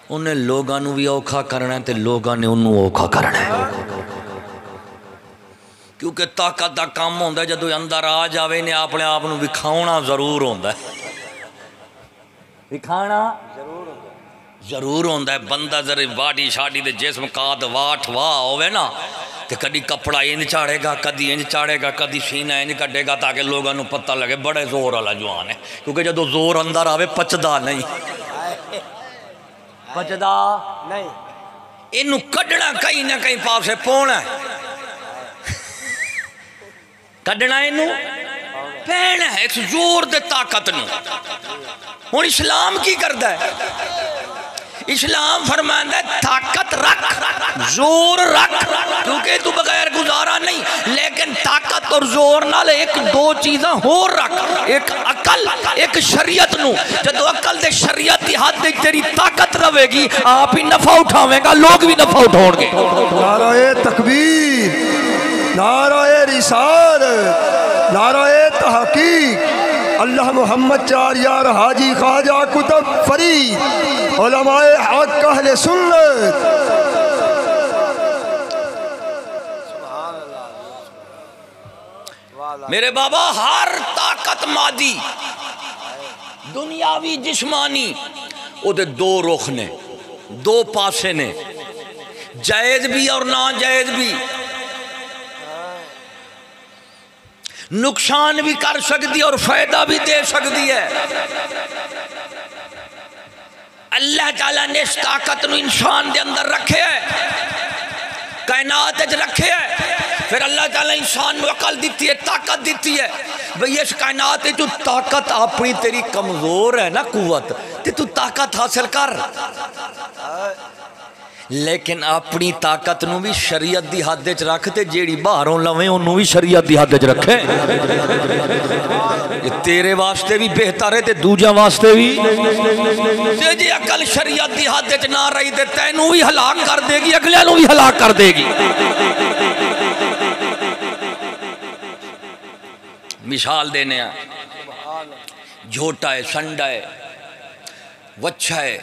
उन्हें लोगां नू भी औखा करना है ते लोगां ने उन्नू औखा करना है। क्योंकि ताकत दा काम होंदा जदों अंदर आ जावे ने अपने आप नू विखाउणा जरूर होंदा है, विखाना जरूर होंदा है। बंदा जरे बाडी शाडी दे जिस्म काद वाठ वाह होवे ना, तो कभी कपड़ा इंज चाड़ेगा, कभी इंज चाड़ेगा, कभी सीना इंज कटेगा, ताकि लोगों को पता लगे बड़े जोर वाला जवान है। क्योंकि जो जोर अंदर आवे पचदा नहीं, पचदा नहीं, इनू कढ़ना कहीं ना कहीं पासे पौना, कढ़ना इनू पैन है इस जोर दे ताकत नूं। हुण इस्लाम की करदा है? इस्लाम फरमांदा है ताकत रख, जोर रख, क्योंकि तू बगैर गुजारा नहीं। लेकिन ताकत और जोर नाल एक दो चीज़ां होर रख, एक अकल एक शरीयत नूं। जदों अकल ते शरीयत दी हद विच तेरी ताकत रहेगी, आप ही नफा उठावेगा, लोग भी नफा उठाउणगे। नाराए तकबीर, नाराए रिसालत, नाराए तहकीक। अल्लाह मोहम्मद चार यार हाजी ख्वाजा कुतुब फरीद उलमाए हक अहले सुन्नत। मेरे बाबा हर ताकत मादी दुनियावी जिस्मानी ओदे दो रुख ने, दो पासे ने, जायज भी और ना जायज भी। नुकसान भी कर सकती और फायदा भी दे सकती है। अल्लाह ताला ने इस ताकत नूं इंसान दे अंदर रखे है, कायनात च रखे है। फिर अल्लाह ताला इंसान नूं अकल दी है, ताकत दी है। भाई इस कायनात तू ताकत अपनी तेरी कमजोर है ना कुवत, ते तू ताकत हासिल कर। लेकिन अपनी ताकत नूं भी शरीयत दी हद च रख, ते जेड़ी बाहरों लवे उन्होंने भी शरीयत दी हद च रखे। तेरे वास्ते भी बेहतर है ते दूजा वास्ते भी। ते जे अकल शरीयत दी हद च ना रही ते तैनू भी हलाक कर देगी, अगलियां नूं भी हलाक कर देगी। मिसाल देने आ, झोटा है, संडा है, वच्छा है,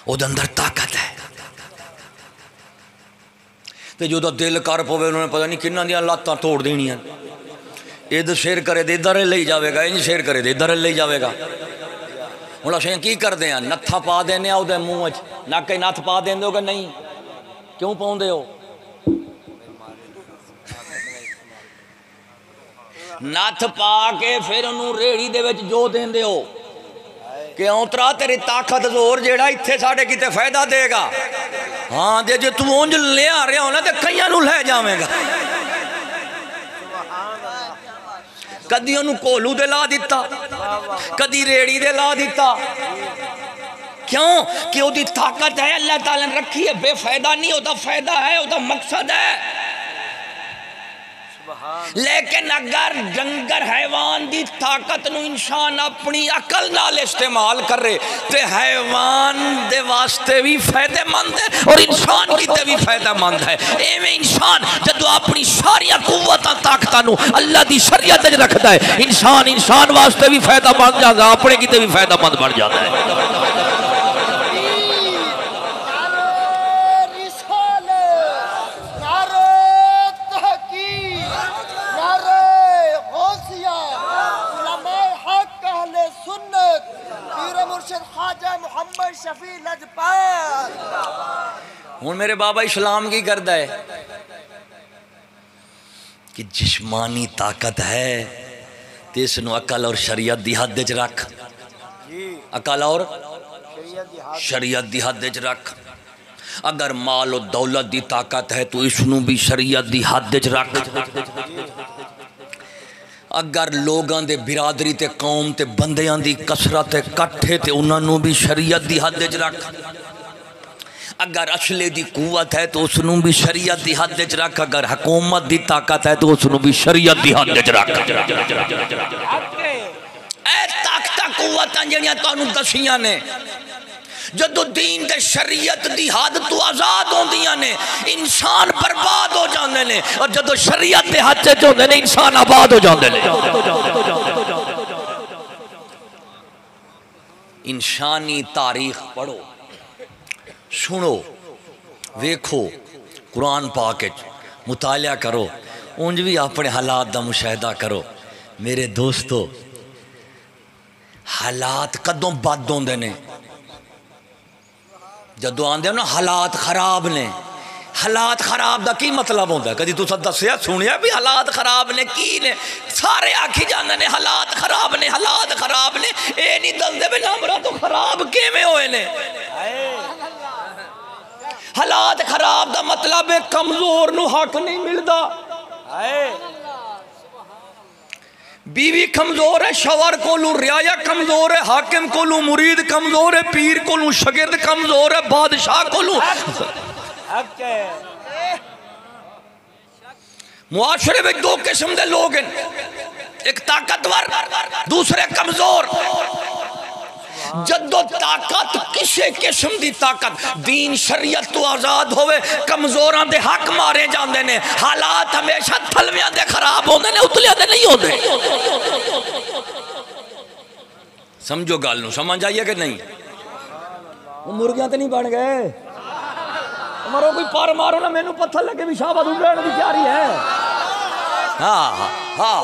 ਉਹਦੇ अंदर ताकत है। तो जो दिल कर पवे उन्होंने पता नहीं किन्ना दियां लातां तोड़ देनियां। इधर शेर करे तो इधर ले जाएगा, इंज शेर करे तो इधर ले जाएगा। हुण असीं की करते हैं, नत्था पा देने ਉਹਦੇ मूँह च, नक नत्थ पा देंदे हो कि नहीं? क्यों पाउंदे हो? नत्थ पा के फिर उन्होंने रेहड़ी दे विच जो देंदे हो कि औतरा तेरी ताकत जोर जेड़ा इत्थे साढ़े किते फायदा देगा। हाँ जे तू उंज ले आ रहा हो ना तो कईयां नूं ले जावेगा। कदी उन्होंने कोलू दे ला दिता, कदी रेड़ी दे ला दिता। क्यों कि उसकी ताकत है, अल्लाह ताला ने रखी है, बेफायदा नहीं, उसका फायदा है, उसका मकसद है। लेकिन अगर जंगर हैवान की ताकत नूं इंसान अपनी अकल नाल इस्तेमाल करे तो हैवान दे वास्ते भी फायदेमंद है और इंसान किते भी फायदेमंद है। एवें इंसान जदों अपनी सारिया कुव्वतां ताकतां नूं अल्लाह दी शरीयत च रखदा है, इंसान वास्ते भी फायदेमंद जाता, अपने किते भी फायदेमंद बन जाता है। हुण मेरे बाबा इस्लाम की करता है कि जिस्मानी ताकत है तो इसनू अकल और शरीयत दी हद च रख, अकल और शरीयत दी हद च रख। अगर माल और दौलत दी ताकत है तो इसनू भी शरीयत दी हद च रख। अगर लोगों के बिरादरी ते कौम ते बंदियां दी कसरत इकट्ठे ते उन्होंने भी शरीयत दी हद च रख। अगर असले की कुवत है तो उसनू भी शरीयत की हद च रख। अगर हुकूमत की ताकत है तो उसनू भी शरीयत की हद च रख। ताकत कुवत जड़ियां तुहानू दसियां ने जदों दीन ते शरीयत की हद तो आजाद होंदियां ने इंसान बर्बाद हो जाते हैं, और जदों शरीयत के हद च होंदे ने इंसान आबाद हो जाते हैं। इंसानी तारीख पढ़ो, सुनो, वेखो, कुरान पाक मुतालिया करो, उंज भी अपने हालात का मुशाहिदा करो। मेरे दोस्तों, हालात कदों बद होंदे ने जदों आंदे हो ना हालात खराब ने। हालात खराब का की मतलब होता है? कभी तुसा दसिया सुनिया भी हालात खराब ने की ने? सारे आखी जाते ने हालात खराब ने, हालात खराब ने। ये नहीं दसदे भी नंबरा तो खराब किवें होए ने। हालात खराब का मतलब है कमजोर नूं हक नहीं मिलता। बीवी कमजोर है, शवर कोलू रियाया कमजोर है, हाकिम कोलू मुरीद कमजोर है, पीर कोलू शगिर्द कमजोर है, बादशाह कोलू मुआशरे में दो किस्म के लोग हैं, एक ताकतवर दूसरे कमजोर। जदो ताकत किसी किस्म की ताकत दीन शरीयत तो आजाद होवे, कमजोरां दे हक मारे जाते ने, हालात हमेशा थलवियां दे खराब होंदे ने, उतलियां दे नहीं होंदे। समझो गल नूं, समझ आइए कि नहीं? वो मुर्गियां तो नहीं बन गए, मारो कोई पार मारो ना, मैनू पत्थर लगे भी शाबाश उड़ने की तैयारी है। हाँ हाँ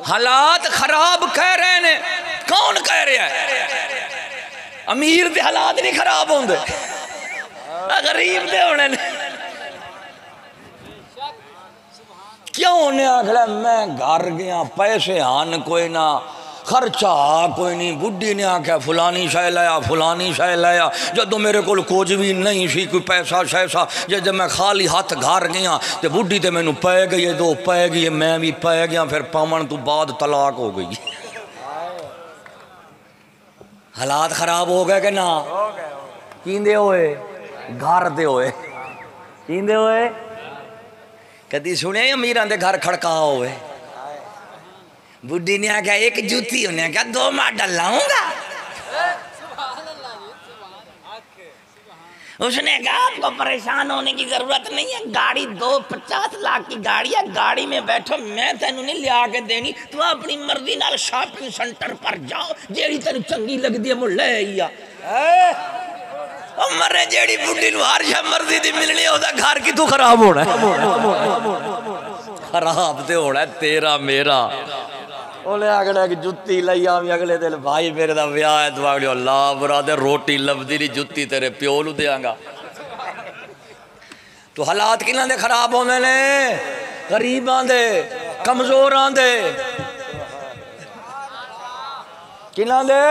हालात खराब कह रहे ने, कौन कह रहा है? अमीर दे हालात नहीं खराब होंदे, गरीब दे होने ने। क्यों उन्हें आखिया मैं घर गया, पैसे आन कोई ना, खर्चा कोई नहीं। बुढ़ी ने आख्या फलानी शै लाया, फलानी शै लाया। जदों मेरे को कुछ भी नहीं सी, कोई पैसा शैसा, जब मैं खाली हाथ घर गया तो बुढ़ी तो मैनू पै गई, दो पै गई, मैं भी पै गया, फिर पावन तो बाद तलाक हो गई। हालात खराब हो गए कि ना? कींदे होए? घर दे होए। कींदे होए? कदी सुने अमीरां दे घर खड़का होए? बुढ़ी ने आख्या एक जूती, उन्हें क्या दो मॉडल लाऊंगा। उसने कहा आपको परेशान होने की जरूरत नहीं है, गाड़ी 2-50 लाख की गाड़ी है, गाड़ी में बैठो, मैं तेनू नहीं लिया के देनी, तू अपनी मर्जी नाल शॉपिंग सेंटर पर जाओ, जेड़ी तेनू चंगी लगदी है मुझे ले आइया। मरे जेड़ी बुढ़ी नू हर शय मर्जी दी मिलनी, ओदा घर की तू खराब होना है। खराब ते होना है तेरा मेरा। उन्हें आखना कि जुत्ती लाई आवी अगले दिन, भाई मेरे दा ब्याह है, दुआ अल्लाह बुरा दे, रोटी लभदी नहीं, जुत्ती तेरे प्यो नू देंगा। तो हालात किन्हां दे खराब होंदे ने? गरीबां दे, कमजोरां दे। किन्हां दे?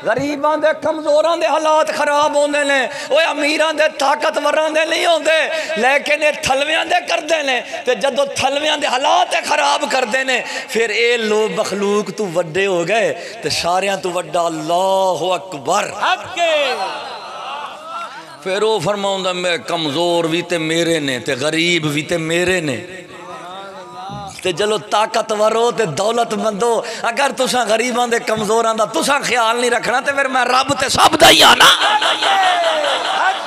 गरीबां दे, कमजोरां दे हालात खराब होंदे ने। ओए अमीरां दे, ताकतवरां दे नहीं होंदे, लेकिन ये थलवियां दे करदे ने। ते जदों थलवियां दे हालात खराब करदे ने, फिर ये लोग मखलूक तू वड्डे हो गए ते सारियां तू वड्डा अल्लाहु अकबर। फिर वो फरमाउंदा मैं कमजोर भी ते मेरे ने, ते गरीब भी ते मेरे ने। ते चलो ताकतवर हो ते दौलतमंद हो, अगर तुसा गरीबां दे कमजोरां दा तुसा ख्याल नहीं रखना ते फिर मैं रब ते सब दा ही आना।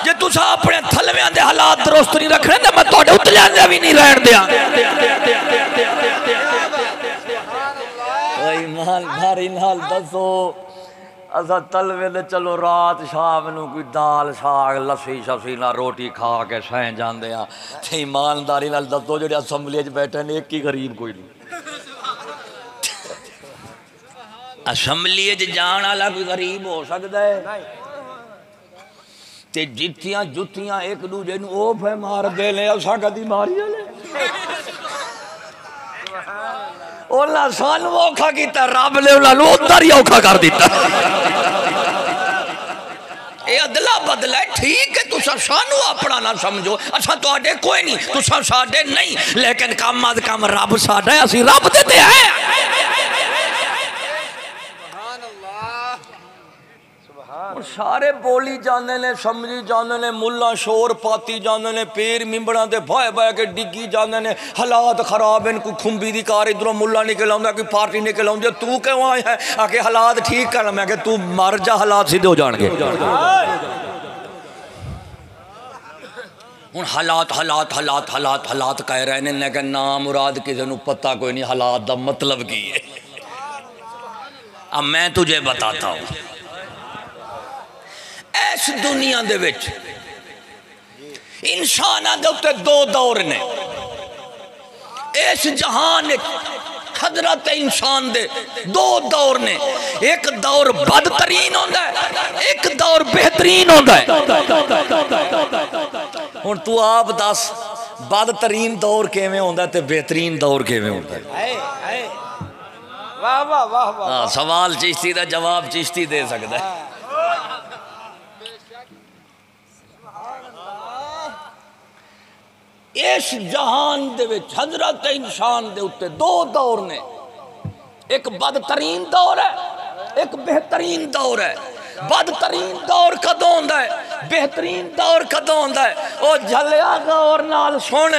जे तुसा अपने थलवियां दे हालात दुरुस्त नहीं रखने ते मैं तुहाडे उतलियां दे भी नहीं रहन दियां। ओए ईमानदारी नाल दसो, असा तलवे दे चलो रात शाम नू कोई दाल साग लस्सी शस्सी ना रोटी खा के सह जाते हैं। ते ईमानदारी नाल दसो जेडे असैम्बली च बैठे ने एक ही गरीब कोई नहीं। असैम्बली च जाण वाला कोई गरीब हो सकता है? ते जित्तियां जुत्तियां एक दूजे नू ओ फे मार दे ले, असा कदी मारी ले? उन्हें सानू औखा किया, रब ने उन्होंने उधर ही औखा कर दिता। ये अदला बदला है, ठीक है, तुसा सानू अपना ना समझो, असा तुहाडे कोई नहीं, तुसा साडे नहीं, लेकिन कम अज कम रब साडा है, असी रब दे ते है। सारे बोली जाने ने, समझी जाने ने, मुला शोर पाती जाने ने, पीर मिंबड़ा ते बह बह के डिगी जाने ने। हालात खराब हैं, कोई खुंबी दी कार इधरों मुला निकल आंदा, कोई पार्टी निकल आंदी, तू क्यों आया है? आके हालात ठीक कर, मैं कि तू मर जा, हालात सीधे हो जाएंगे। हुण हालात हालात हालात हालात हालात कह रहे हैं, लेकिन ना मुराद किसी को पता कोई नहीं हालात का मतलब की है। अब मैं तुझे बताता हूँ, इस दुनिया दे विच इंसानां दे उत्ते दो दौर ने। इस जहान हजरत इंसान दे दो दौर ने, एक दौर बदतरीन होंदा है, एक दौर बेहतरीन होंदा है। हुण तू आप दस, बदतरीन दौर किवें होंदा ते बेहतरीन दौर किवें होंदा? वाह वाह वाह वाह। सवाल चिश्ती दा जवाब चिश्ती दे सकदा है। इस जहान दे विच हजरत इंसान दे उत्ते दो दौर ने, एक बदतरीन दौर है, एक बेहतरीन दौर है। बदतरीन दौर कदों होंदा है, बेहतरीन दौर कदों होंदा है? ओ झलिया गौर नाल सुन,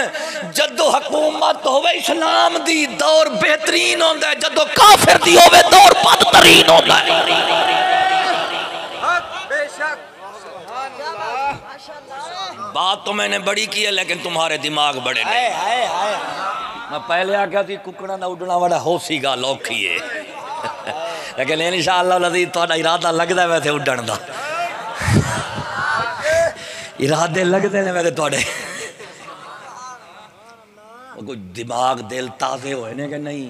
जदों हुकूमत होवे इस्लाम दी दौर बेहतरीन होंदा है, जदों काफिर दी होवे दौर बदतरीन होंदा है। बेशक बात तो मैंने बड़ी की है लेकिन तुम्हारे दिमाग बड़े नहीं। मैं पहले आख्या थी कुकड़ा ना उड़ना बड़ा होसी गल औखी है, लेकिन इंशाअल्लाह लज़ीज़ तुहाडा इरादा लगदा है वैसे उड़न दा, इरादे लगते हैं वैसे तुहाडे। कोई दिमाग दिल ताज़े होए ने कि नहीं?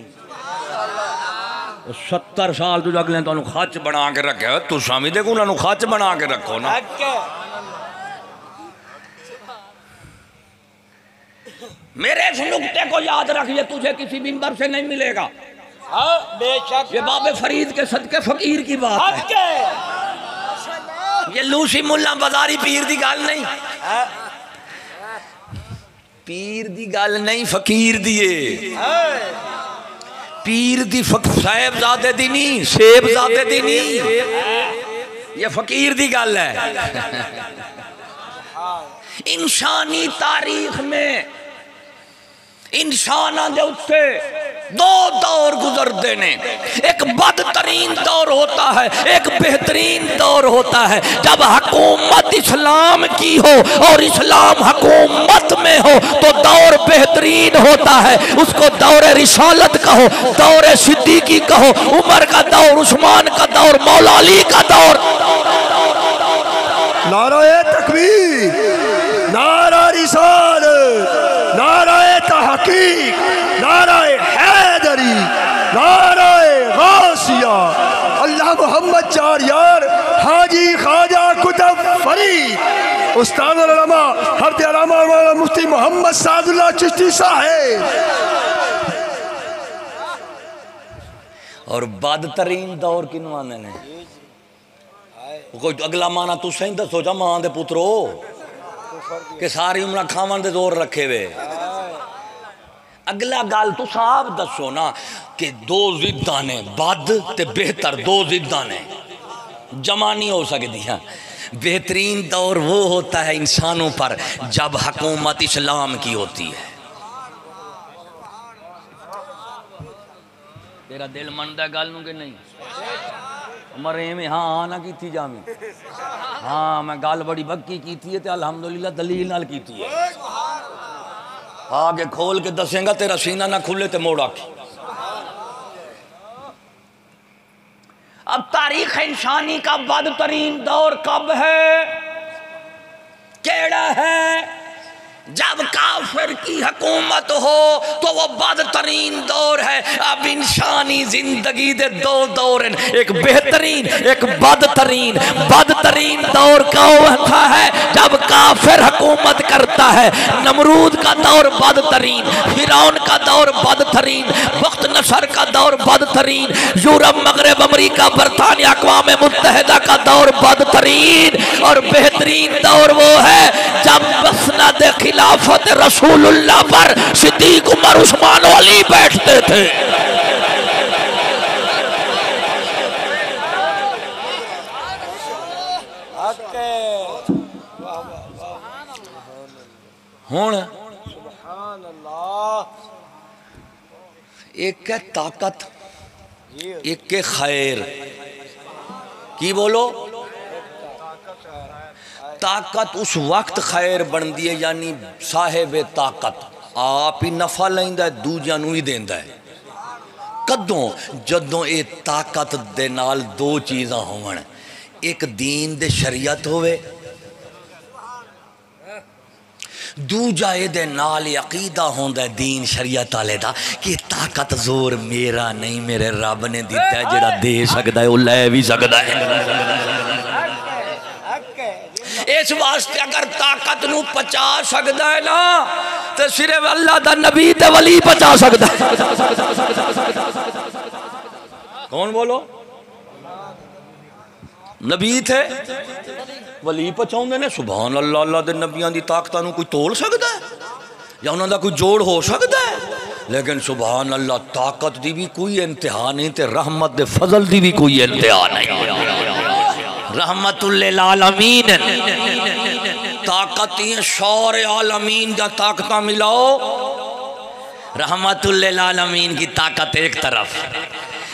70 साल तो अगले तुहानू खच बना के रखे, तुसां भी देखो उन्होंने खच बना के रखो ना। मेरे इस नुक्ते को याद रखिए, तुझे किसी मिंबर से नहीं मिलेगा। बेशक ये बाबे फरीद के सदके फकीर की बात है, ये लूसी मुल्ला बाजारी पीर दी गल नहीं, पीर दी गल नहीं फकीर दी है। पीर दी साहिबजादे दी नहीं, सेबजादे दी नहीं, ये फकीर दी गल है। इंसानी तारीख में इंसाना दे उत्ते दो दौर गुजरते ने, एक बदतरीन दौर होता है, एक बेहतरीन दौर होता है। जब हुकूमत इस्लाम की हो और इस्लाम हुकूमत में हो तो दौर बेहतरीन होता है, उसको दौर रिसालत कहो, दौर सिद्दीकी कहो, उमर का दौर, उस्मान का दौर, मौला अली का दौर। नाराए तकबीर, नारा रिसालत, नाराए तहकीक, नाराए हैदरी, नाराए गासिया, अल्लाह मोहम्मद चार यार, हाजी ख्वाजा कुतुब फरीद, उस्ताद उलमा हरद अल्लामा मौलाना मुफ्ती मोहम्मद सादुल्लाह चिश्ती साहब। और बदतरीन दौर किनू आंदे ने? कोई अगला माना तू सही दसो जा मां दे पुत्रो कि सारी उम्र खावन दे जोर रखे वे। अगला गल तू साफ दसो ना कि दो जिद्दां ने, बद ते बेहतर दो जिद्दां ने, जमा नहीं हो सकदियां। बेहतरीन दौर वो होता है इंसानों पर जब हुकूमत इस्लाम की होती है। तेरा दिल मनदा गल नूं कि नहीं? मरे में हाँ ना की जामी, हाँ मैं गल बड़ी बक्की की है ते अल्हम्दुलिल्लाह दलील नाल की है। आगे खोल के दसेंगा तेरा सीना ना खुले ते मोड़ आखी। अब तारीख इंसानी का बदतरीन दौर कब है, केड़ा है? जब काफिर की हुकूमत हो तो वो बदतरीन दौर है। अब इंसानी जिंदगी दे दो दौर हैं, एक बेहतरीन एक बदतरीन। बदतरीन दौर कौन सा है? जब काफिर हुकूमत करता है। नमरूद का दौर बदतरीन, फिरौन का दौर बदतरीन, वक्त नसर का दौर बदतरीन, यूरोप मगरब अमेरिका बरतानिया अक़वाम मुत्तहिदा का दौर बदतरीन। और बेहतरीन दौर वो है जब मसनद खिलाफत रसूलुल्लाह पर सिद्दीक उमर उस्मान अली बैठते थे। हुण एक है ताकत, एक के खैर। की बोलो? ताकत उस वक्त खैर बनती है, यानी साहेब ताकत आप ही नफा लैंदा दूजियां नूं ही देंदा है। कदों? जदों ये ताकत दे नाल दो चीज़ां होवन, एक दीन दे शरीयत होवे, दूजा ये नाल अकीदा होंदा है दीन शरीयत वाले दा कि ताकत जोर मेरा नहीं, मेरे रब ने दिता है, जेड़ा दे सकदा है वो लै भी सकदा है। इस वास्ते अगर ताकत नू पचा सकदा है ना तो सिर्फ अल्लाह दा नबी ते वली बचा सकता। कौन बोलो? नबी थे वली पहुंचाते ने। सुभान अल्लाह। अल्लाह दे नबियां दी ताकतां नूं कोई तोल सकता है या उन्हां दा कोई जोड़ हो सकता है? लेकिन सुभान अल्लाह, ताकत दी भी कोई इंतहा नहीं ते रहमत दे फजल दी भी कोई इंतहा नहीं। रहमतुल लिल आलमीन ताकत ही शौर आलमीन दा ताकतां मिलाओ। रहमतुल लिल आलमीन की ताकत एक तरफ,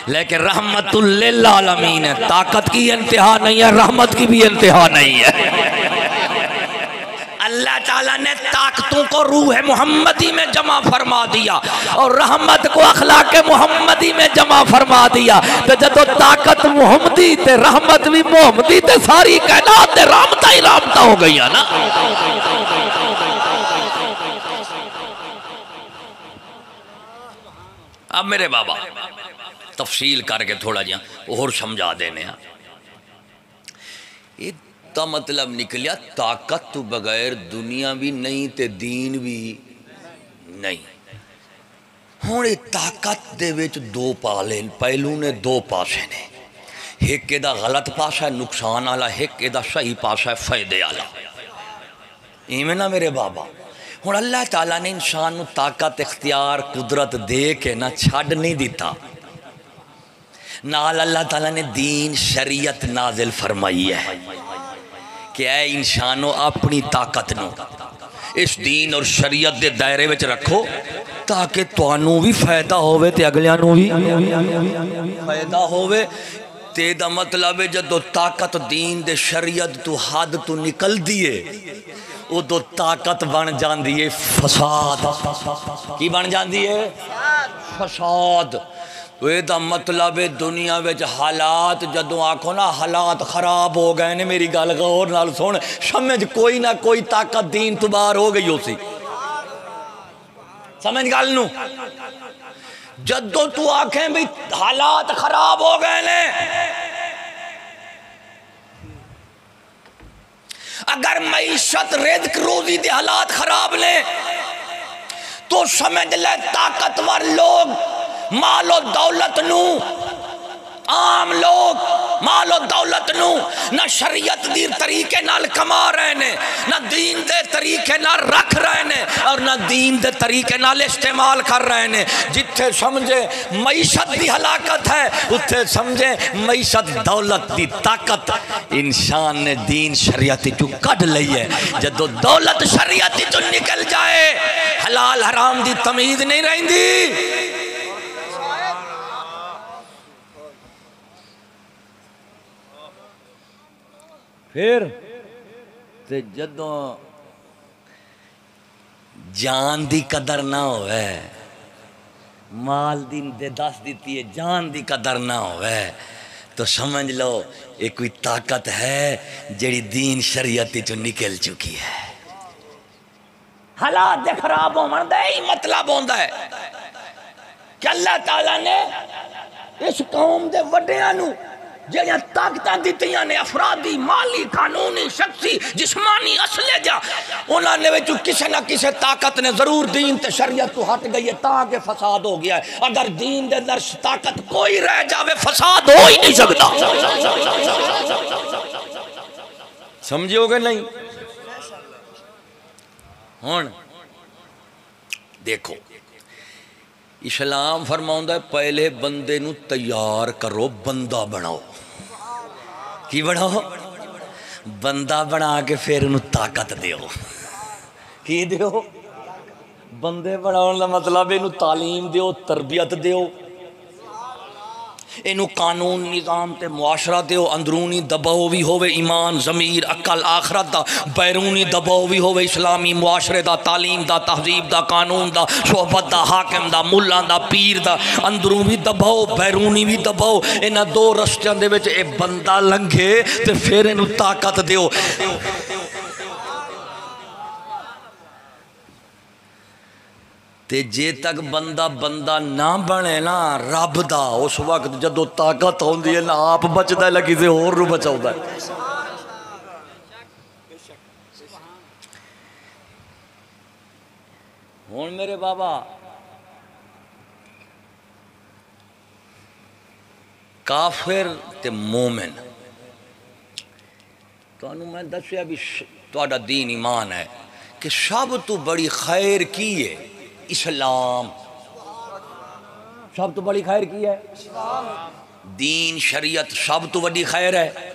लेकिन रहमतुल लिल आलमीन है, ताकत की इंतहा नहीं है, रहमत की भी इंतहा नहीं है। अल्लाह ताला ने ताकतों को रूह मोहम्मदी में जमा फरमा दिया और रहमत को अखलाक मोहम्मदी में जमा फरमा दिया। तो जब ताकत मोहम्मदी ते रहमत भी मोहम्मदी ते सारी कायनात ते रामता ही रामता हो गई है ना। अब मेरे बाबा तफसील करके थोड़ा जा और समझा देने। इसका मतलब निकलिया ताकत तो बगैर दुनिया भी नहीं ते दीन भी नहीं। हुण ताकत दे विच दो पहलू ने, दो पासे ने। एक इहदा गलत पासा है नुकसान वाला, एक इहदा सही पासा है फायदे वाला। इवें ना मेरे बाबा। हुण अल्लाह ताला ने इंसान नूं ताकत इख्तियार कुदरत दे के ना छड्ड नहीं दिता। नाल अल्लाह ताला ने दीन शरीयत नाजिल फरमाई है कि ऐ इंसानो अपनी ताकत नूं इस दीन और शरीयत के दायरे में रखो ताकि तुहानू भी फायदा होवे ते अगलियां नूं भी फायदा होवे। ते दा मतलब है जदों ताकत दीन दे शरीयत तू हद तू निकल दिए उदों ताकत बन जाती है फसाद। की बन जाती है? फसाद। ਇਹਦਾ मतलब है दुनिया में हालात जदों आखो ना हालात खराब हो गए ने, मेरी गल गौर नाल सुन, समझ कोई ना कोई ताकत दीन तो बाहर हो गई उसी। समझ गल नू? जदों तू आखें भी हालात खराब हो गए ने, अगर मईशत रिज़्क रोजी के हालात खराब ने तो समझ ले ताकतवर लोग मालो दौलत नू, आम लोग मालो दौलत नू ना शरीयत दी तरीके नाल कमा रहे ने, ना दीन दे तरीके नाल रख रहे ने और ना दीन दे तरीके नाल इस्तेमाल कर रहे ने। जिथे समझे मईशत की हलाकत है उत्थे समझे मईशत दौलत की ताकत इंसान ने दीन शरीयत चू कढ़ लई है। जदों दौलत शरीयत चू निकल जाए हलाल हराम की तमीज नहीं रहिंदी। फिर ते जदों जान दी कदर ना होवे, माल दी दे दस दी है जान दी कदर ना होवे तो समझ लो ये कोई ताकत है जेड़ी दीन शरीयत चो निकल चुकी है। हालात दे खराब होने दा ही मतलब होंदा है कि अल्लाह ताला ने इस कौम दे वड्डियां नू ਜਿਹੜੀਆਂ ਤਾਕਤਾਂ ਦਿੱਤੀਆਂ ਨੇ अफरादी माली कानूनी शख्सी जिस्मानी असले जा उन्होंने ने विचों किसी ना किसी ताकत ने जरूर दीन ते शरीयत तो हट गई है ताकि फसाद हो गया है। अगर दीन दे अंदर ताकत कोई रह जावे फसाद हो ही नहीं सकता। समझोगे नहीं? हुण देखो इस्लाम फरमाउंदा है पहले बंदे नू तैयार करो, बंदा बनाओ। की बनाओ? बंदा बना के फिर उन्हें ताकत दियो। की दियो? बंदे बनाने का मतलब इनू तालीम दियो, तरबियत दियो, इनू कानून निज़ाम ते मुआशरा दियो। अंदरूनी दबाव भी होवे ईमान ज़मीर अकल आखरत दा, बैरूनी दबाव भी होवे इस्लामी मुआशरे दा, तालीम दा, तहजीब दा, कानून दा, सोहबत दा, हाकिम दा, मुल्ला दा, पीर दा। अंदरू भी दबाव बैरूनी भी दबाव। इन्हां दो रस्तियां दे विच ए बंदा लंघे ते फिर इनू ताकत दियो। ते जे तक बंदा बंदा ना बने ना रब दा उस वक्त जदों ताकत होंदी है ना आप बचदा है किसी होर नूं बचाउंदा है। हुण मेरे बाबा काफिर ते मोमिन तुहानू मैं दस्या भी तुहाडा दीन ईमान है कि सब तो बड़ी खैर की है इस्लाम। सब तो बड़ी खैर की है दीन शरीयत, सब तो बड़ी खैर है।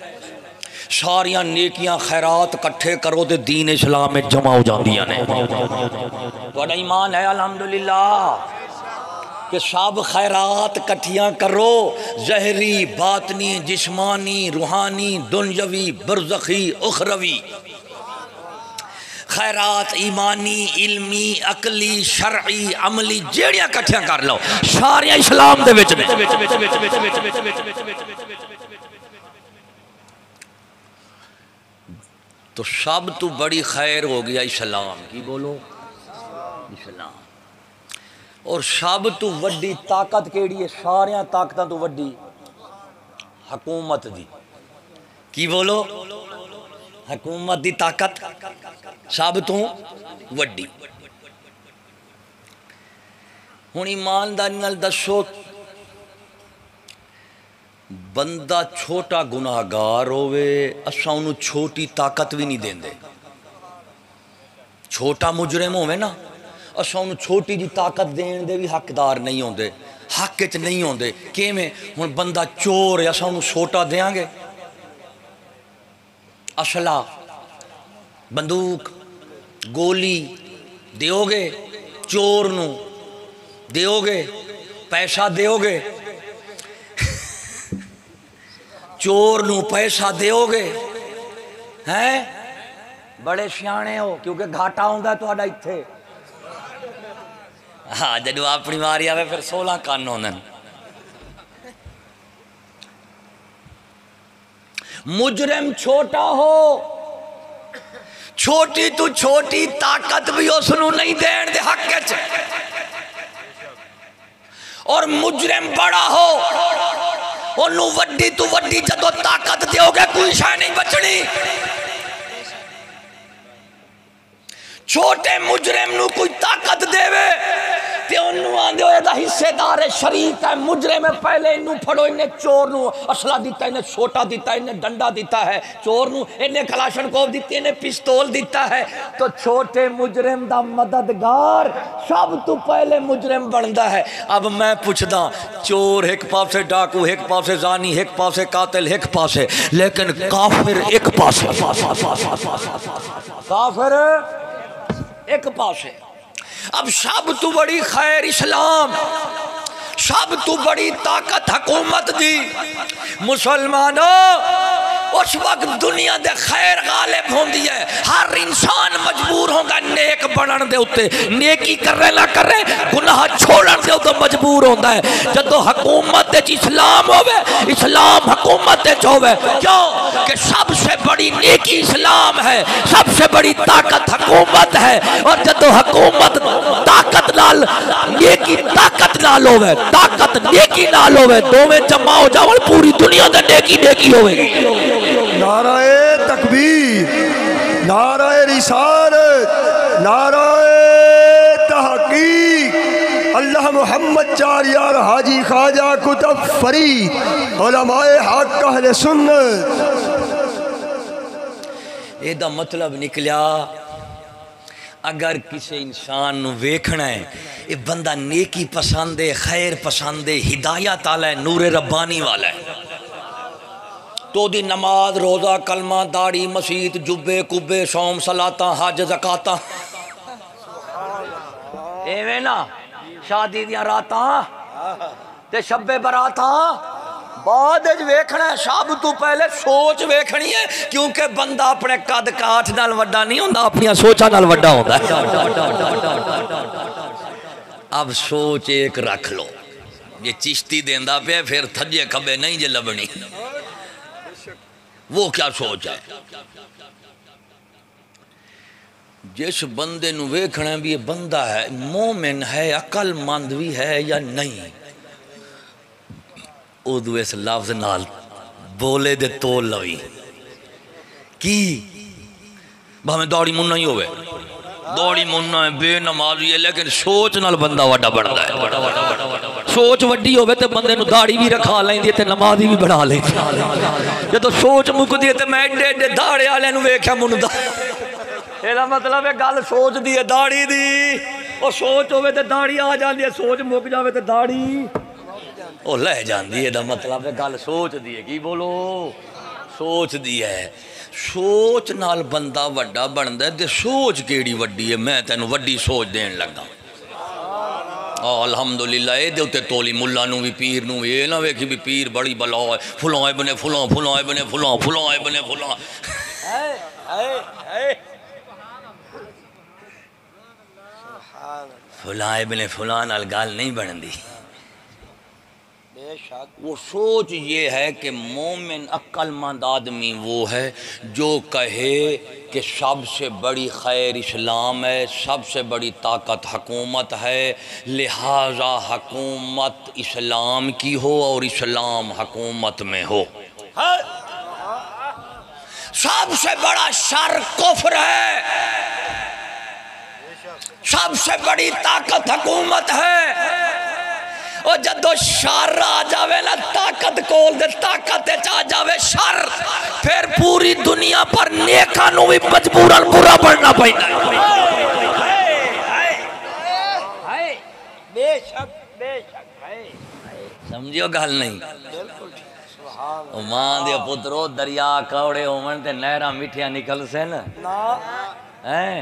सारिया नेकियां खैरात कट्ठे करो तो दीन इस्लाम में जमा हो जांदियां ने। तुहाडा ईमान है अल्हम्दुलिल्लाह कि सब खैरात कट्ठियां करो, जहरी बातनी जिस्मानी रूहानी दुनियावी बरज़खी उखरवी खैरात ईमानी इल्मी अकली शरई अमली जेड़ियां कट्ठियां कर लो सारिया इस्लाम दे विच ने। तो सब तो बड़ी खैर हो गया इस्लाम की, बोलो इस्लाम। और सब तो वड्डी ताकत केड़ी है सारिया ताकतों तो वड्डी हुकूमत दी की, बोलो हुकूमत दी ताकत सब तो वड्डी। हुण ईमानदारी नाल दसो बंदा छोटा गुनाहगार होवे असां उन्हूं छोटी ताकत भी नहीं देंदे। छोटा मुजरिम होवे ना असां उन्हूं छोटी जी ताकत देण दे भी हकदार नहीं होंदे, हक च नहीं होंदे। किवें हुण बंदा चोर है असां उन्हूं छोटा देंगे? असला बंदूक गोली दोगे चोर नूं, दोगे पैसा दोगे चोर नूं पैसा दोगे हैं? बड़े सियाणे हो क्योंकि घाटा होंदा तुहाडा इत्थे। हाँ जदों अपनी मारी आवे फिर 16 कन्न होंदे। मुजरिम छोटा हो छोटी तो छोटी ताकत भी उसनूं नहीं देण दे हक च, और मुजरिम बड़ा हो ओनू वड्डी तो वड्डी जदों ताकत दोगे कोई शय नहीं बचनी। छोटे मुजरिम नू कोई ताकत देवे ते ओनू आंदे होए दा हिस्सेदार है शरीक है मुजरिम है। पहले इनू फड़ो, इन्हें चोर नू असला दिता, इन्हें छोटा दिता, इन्हें डंडा दिता है चोर नू, इन्हें कलाशनकोव दी, इन्हें पिस्तौल दिता है। तो छोटे मुजरिम दा मददगार सब तो पहले मुजरिम बनता है। अब मैं पुछदा चोर एक पासे, डाकू एक पासे, जानी एक पासे, कातिल एक पासे, लेकिन काफिर एक पासे, काफिर एक पासे। अब सब तो बड़ी खैर इस्लाम, सब तो बड़ी ताकत हुकूमत दी। मुसलमानों उस वक्त दुनिया दे खैर गालिब होंदी है। हर इंसान मजबूर होगा नेक बनन दे उत्ते, नेकी करे ना करे गुनाह छोड़न दे उत्ते मजबूर होंदा है। जदों हुकूमत दे इस्लाम होवे, इस्लाम हुकूमत दे होवे, क्यों कि सबसे बड़ी नेकी इस्लाम है, सबसे बड़ी ताकत हुकूमत है। और जदों हुकूमत ताकत नाल नेकी ताकत नाल होवे, ताकत नेकी नाल होवे, दोवें जमा हो जावन पूरी दुनिया दे नेकी नेकी होवेगी। नाराए तकबीर, नाराए रिसालत, नाराए तहकीक। अल्लाह मोहम्मद चार यार हाजी ख्वाजा कुतुब फरीद उलमाए हक अहले सुन्नत। एदा मतलब निकलिया अगर किसी इंसान नू वेखना है ये बंदा नेकी पसंद है, खैर पसंद है, हिदायत वाला है, नूरे रब्बानी वाला है, तो दी नमाज रोज़ा कलमा दाड़ी मसीत जुब्बे कुब्बे सौम सलाता हज ज़काता एवें ना शादी दियां रातां ते शब्बे बरातां बाद वेखना है। सब तो पहले सोच वेखनी है, क्योंकि बंदा अपने कद काठ नाल वड्डा नहीं होंदा, अपनी सोचा नाल वड्डा होंदा है। अब सोच एक रख लो, ये चिश्ती देंदा पे फिर थज्जे खब्बे नहीं जे लबनी, वो क्या सोच है? जिस बंदे नू वेखना भी ये बंदा है मोमिन है, अकलमंद भी है या नहीं, उदू इस लफ्ज नाल बोले दे तोल लवी की भावें दौड़ी मुन्ना ही होवे दौड़ी मुन्ना है बेनमाजी है लेकिन सोच नाल बंदा वड्डा बनदा है। सोच वड्डी होवे ते बंदे नूं दाढ़ी भी रखा लैंदी ते नमाजी भी बना लैंदी। जदों सोच मुकदी है ते मैं एडे एडे दाड़े वाले नूं वेख्या मुंडदा। ਇਹਦਾ मतलब है गल सोच दी है दाढ़ी दी। और सोच होवे ते दाढ़ी आ जाती है, सोच मुक जावे ते दाढ़ी ओ लै जाती है। मतलब है गल सोच दी है। की बोलो सोच दी है। सोच नाल बंदा वड्डा बनदा है ते सोच केड़ी वड्डी है। मैं तैनूं वड्डी सोच देन लगा। अल्हम्दुलिल्लाह ये उत्ते तोली मुल्ला नूं भी पीर नूं ये ना वेखी भी पीर बड़ी बला है फुलाए बने फुला फुलाए बने फुला फुलाए बने फुला फुलाए बने फुला नाल गल नहीं बनती। वो सोच ये है कि मोमिन अक्लमंद आदमी वो है जो कहे कि सबसे बड़ी खैर इस्लाम है, सबसे बड़ी ताकत हुकूमत है, लिहाजा हुकूमत इस्लाम की हो और इस्लाम हुकूमत में हो। सबसे बड़ा शर कुफ्र है, सबसे बड़ी ताकत हुकूमत है। और जदों शर आ जावे ना ताकत कोल दे ताकत आ जावे शर, फिर पूरी दुनिया पर नेकां नूं भी मजबूरन बुरा बनना पैंदा। समझियो गल नहीं। मां दे पुत्रो दरिया कौड़े होवन ते नहरां मिठियां निकल सन हैं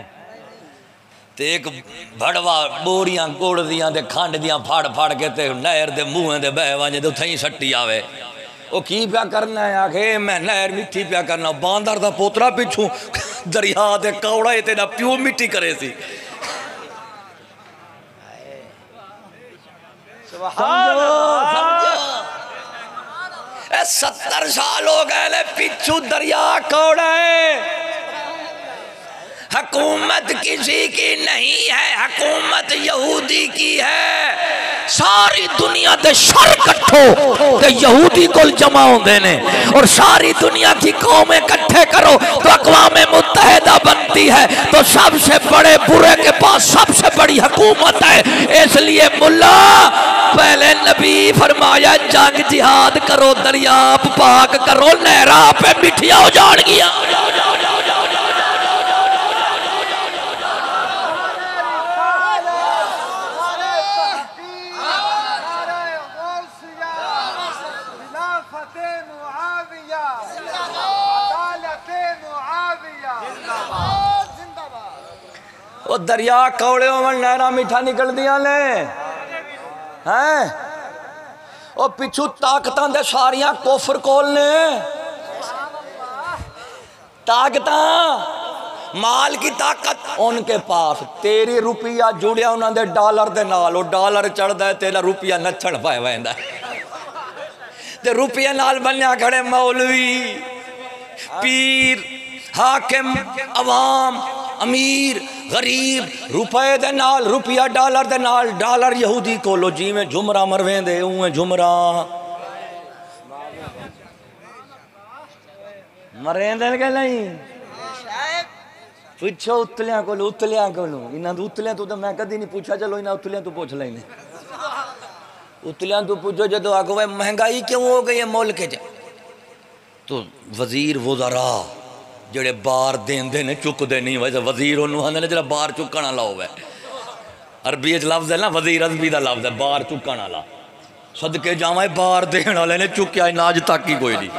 ते एक भड़वा बोरियां गुड़ दियां ते खंड दियां फड़ फड़ के ते नहर दे मूहें दे बह वंज ते उत्थे ही सट्टी आवे। ओ की पिया करना है? आखे मैं नहर मिठी पिया करना। बांदर दा पोतरा पिछू दरिया दे कौड़ा तेरा प्यो मिट्टी करे सी। समझो समझो 70 साल हो गए पिछू दरिया कौड़ा है। हुकूमत किसी की नहीं है, हुकूमत यहूदी की है। सारी दुनिया दे शर कट्ठो ते यहूदी को जमा होंदे ने और सारी दुनिया की कौमें इकट्ठे करो तो अक़वाम मुत्तहिदा बनती है। तो सबसे बड़े बुरे के पास सबसे बड़ी हुकूमत है। इसलिए मुल्ला पहले नबी फरमाया जंग जिहाद करो, दरिया पाक करो, नहरा पे मिठिया हो जान गया। वो दरिया कौड़े होवन नहरा मीठा निकल दिया ने हैं। वो पिछू ताकतां दे सारियां कुफर कोल ने। ताकतां माल की ताकत उनके पास। तेरी रुपया जुड़िया उन्होंने डॉलर दे नाल, डॉलर चढ़दा है तेरा रुपया नचण पाए वैंदा ते रुपया नाल बन्या खड़े मौलवी पीर हाकिम अवाम अमीर गरीब। रुपए दे नाल रुपया डॉलर दे नाल। डॉलर यहूदी कोलो जिवें झुमरा मरवेंदे उवें झुमरा मरेंदे के नहीं। पूछो उतलियां कोलो, उतलियां कोलो। इन्हां उतलियां तो मैं कदी नहीं पूछा, चलो इन्हां उतलियां तो पूछ लेने। उतलियां तो पूछो जो आगो भाई महंगाई क्यों हो गई है मुल्क च, तो वजीर वज़रा जेड़े बार देंदे ने चुकदे नहीं। वैसे वजीर उन्होंने आंदे ने जेड़ा बार चुकण वाला होवे। अरबी च लफ्ज़ है ना वजीर, अरबी दा लफ्ज़ है बार चुकण वाला। सदके जावे बार देण वाले ने चुक्या ना अज तक ही कोई नहीं।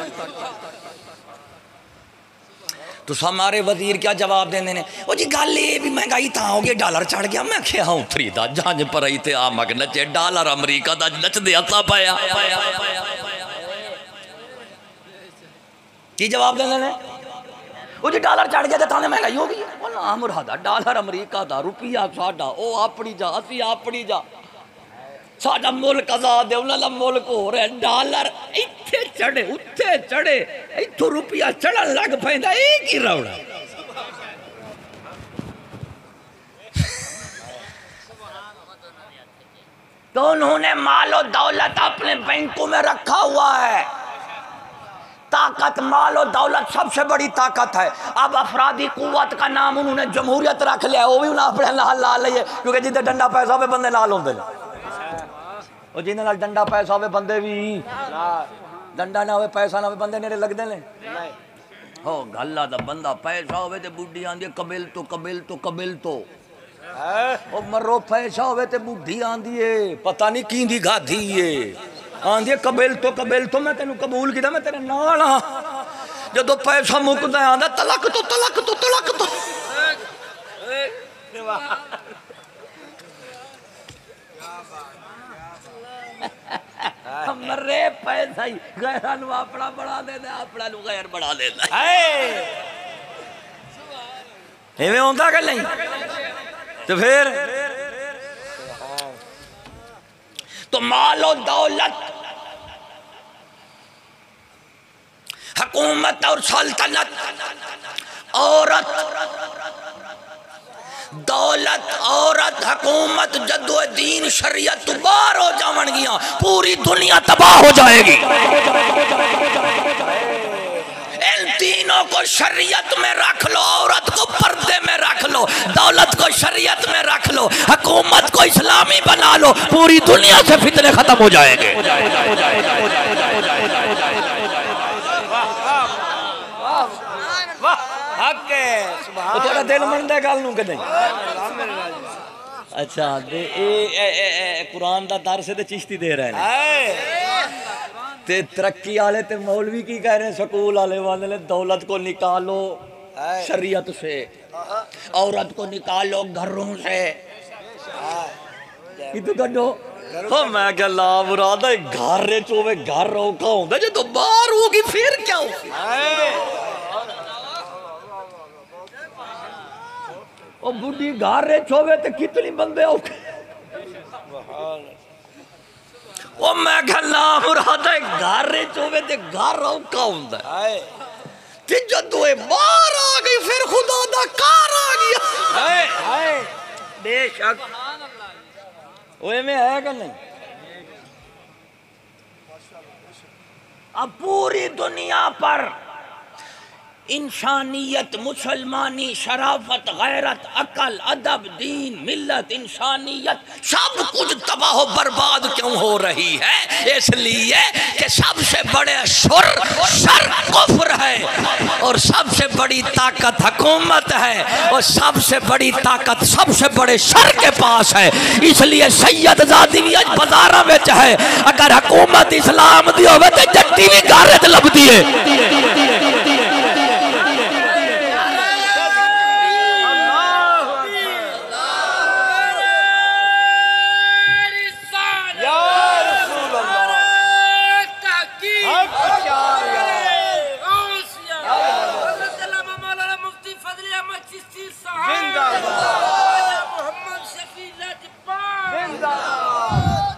तो हमारे वजीर क्या जवाब देंदे ने? ओ जी गल ये भी महंगाई तां हो गई डॉलर चढ़ गया। मैं क्या उतरी दा जंज पर आई ते आ मग नचे डॉलर अमरीका दा नचदे हसा पाया। की जवाब देंदे ने? वो जी डॉलर चढ़ गया तो ताने महंगाई हो गई। वो ना मुरादा डॉलर अमरीका दा, रुपया साडा, ओ अपनी जा असी अपनी जा। साडा मुल्क आजाद है, उन्हां दा मुल्क हो रहा है। डॉलर इत्थे चढ़े उत्थे चढ़े, इत्थों रुपया चढ़न लग पैंदा। एक ही रौड़ा। तो उन्होंने मालो दौलत अपने बैंकों में रखा हुआ है। ताकत माल और दौलत सबसे बड़ी ताकत है। अब अफरादी कुव्वत का नाम उन्होंने जमहूरियत रख लिया, वो भी उन्हें अपने नाल ला लिये, क्योंकि जिद्दे डंडा पैसा होवे बंदे नाल होंदे ने, और जिन्हें नाल डंडा पैसा होवे बंदे भी, डंडा ना होवे पैसा ना होवे बंदे नेड़े लगदे ने। हो गल्ला दा बंदा पैसा होवे ते बुढ़ी आंदी कबिल तो कबिल तो कबिल तो, ओ मरो पैसा होवे ते बुढ़ी आंदी है पता नहीं कींदी गाधी है, आंदी कबिल तो मैं तेनू कबूल किया, मैं तेरे नाल हां। जदों पैसा मुकदा आंदा तलक तो तलक तो तलक तो। मरे पैसा ही गैरा नू अपना बना देना, अपना नू गैर बना देना एवें होंदा कि नहीं? तो फिर तो मालो दौलत, हुकूमत और सल्तनत, औरत, दौलत, औरत, हुकूमत, जद्दोदीन, शरीयत बार हो जावनगियां, पूरी दुनिया तबाह हो जाएगी। इन तीनों को शरीयत में रख लो, औरत को पर्दे में रख लो, दौलत को शरीयत में रख लो, हुकूमत को इस्लामी बना लो, पूरी दुनिया से फितने खत्म हो जाएंगे। तो थोड़ा दिल मनदा गल नूं कि नहीं? अच्छा कुरान दा दर्स ते चिश्ती दे रहे हैं ते तरक्की वाले ते मौलवी की कह रहे हैं, स्कूल वाले वाले ने दौलत को निकालो शरीयत से, औरत को निकालो घरों से, कितु कड्डो। हो मैं क्या ला मुराद है घर चोवे घर औखा होंदा, जो तो बाहर होगी फिर क्या होगी? ओ बुढ़ी घर चोवे ते कितनी बंदे औखे। ओ मैं क्या ला मुराद है घर चोवे ते घर औखा होंदा ते जदों बाहर आ गई फिर खुदा दा कार आ गया। बेशक ओए में है कि नहीं? अब पूरी दुनिया पर इंसानियत, मुसलमानी, शराफत, गैरत, अकल, अदब, दीन, मिल्लत, इंसानियत सब कुछ तबाह बर्बाद क्यों हो रही है? इसलिए कि सबसे बड़े शर कुफ्र है और सबसे बड़ी ताकत हुकूमत है और सबसे बड़ी ताकत सबसे बड़े शर के पास है। इसलिए सैयद ज़ादी भी आज बाजारा में है, अगर हुकूमत इस्लाम दी होवे ते जट्टी भी गारे ते लभदी है।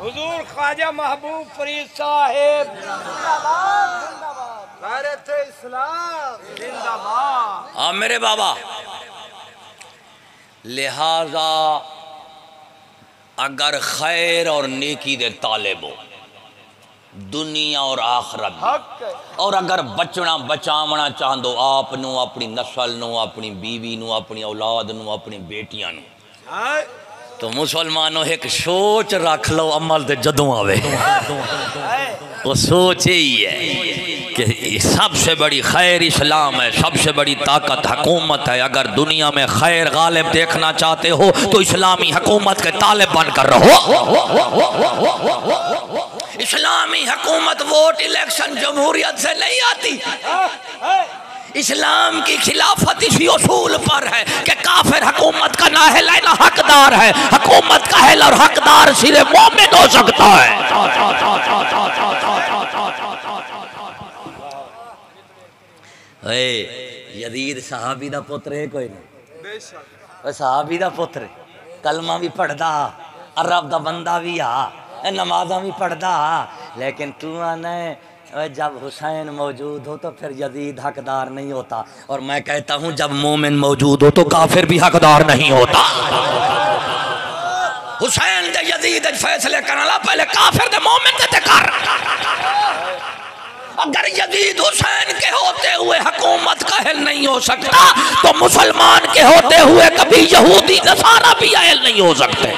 हुजूर ख्वाजा महबूब फरीद साहिब जिंदाबाद। हाँ मेरे बाबा, लिहाजा अगर खैर और नेकी दे तालिब हो दुनिया और आखरत, और अगर बचना बचावना चाहदो आप नू, अपनी नस्ल नू, अपनी बीवी नू, अपनी औलाद नू, अपनी बेटियां नू, तो मुसलमानों एक सोच रख लो, अमल ते जदों आवे वो सोच ही है कि सबसे बड़ी खैर इस्लाम है, सबसे बड़ी ताकत हुकूमत है। अगर दुनिया में खैर गालिब देखना चाहते हो तो इस्लामी हुकूमत के तालिब बनकर रहो। इस्लामी हुकूमत वोट इलेक्शन जमहूरियत से नहीं आती। इस्लाम की खिलाफत इसी उसूल पर है कि काफिर हुकूमत का नाहिल है ना हकदार है, हुकूमत का अहल और हकदार सिर्फ मोमिन हो सकता है। यजीद सहाबी दा पुत्र है कोई नहीं, सहाबी दा पुत्र कलमा भी पढ़दा, अरब दा बंदा भी आ, नमाजा भी पढ़दा, लेकिन तू आना जब हुसैन मौजूद हो तो फिर यजीद हकदार नहीं होता, और मैं कहता हूं जब मोमिन मौजूद हो तो काफिर भी हकदार नहीं होता। हुसैन दे यजीद फैसले करना पहले काफिर दे मोमिन दे कर, अगर यजीद हुसैन के होते हुए हुकूमत का अहल नहीं हो सकता तो मुसलमान के होते हुए कभी यहूदी नसारा भी अहल नहीं हो सकते।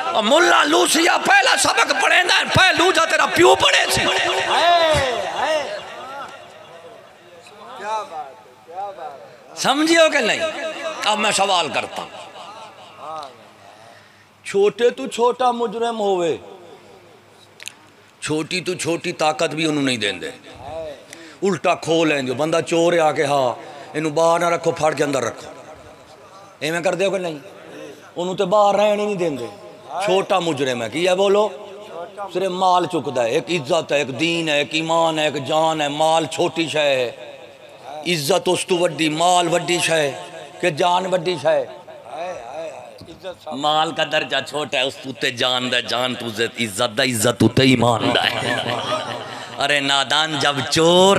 और मुल्ला लूसिया पहला सबक पढ़े ना, पहलू जा तेरा प्यू पढ़े सी। समझियो कि नहीं? अब मैं सवाल करता हूं, छोटे तू छोटा मुजरम होवे, छोटी तू छोटी ताकत भी उन्होंने नहीं देंदे, उल्टा खो लेंगे। बंदा चोर है आके, हाँ इनू बाहर ना रखो, फाड़ के अंदर रखो, एवं कर दो कि नहीं? उन्होंने तो बाहर रहने नहीं देंगे। छोटा मुजरम है कि है, बोलो, सिर्फ माल चुकता है। एक इज्जत है, एक दीन है, एक ईमान है, एक जान है। माल छोटी शय है, इज्जत उस तू वड्डी, माल वड्डी शय के जान वड्डी शय। माल का दर्जा छोटा है, उस तूते जान दा, जान तुझे इज्जत दा, इज्जत तूते ईमान दा है। अरे नादान, जब चोर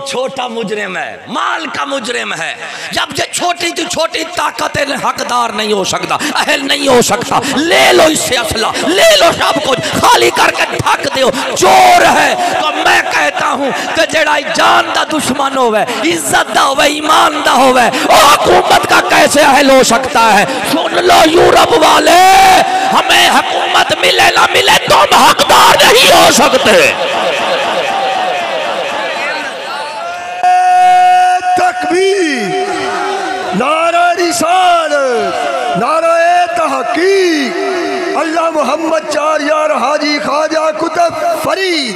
छोटा मुजरिम है, माल का मुजरिम है, जब ये छोटी तो छोटी ताकत हकदार नहीं हो सकता, अहल नहीं हो सकता, ले लो इससे असला, ले लो सब कुछ, खाली करके ढक दो, चोर है। तो मैं कहता हूं कि जेड़ा जान दा दुश्मन होवे, इज्जत दा होवे, ईमान दा होवे, वो हुकूमत का कैसे अहल हो सकता है? सुन लो यूरोप वाले, हमें हुकूमत मिले ना मिले तुम हकदार नहीं हो सकते। नारा रिसालत, नारा तहकीक, अल्लाह मोहम्मद चार यार हाजी ख्वाजा कुतुब फरीद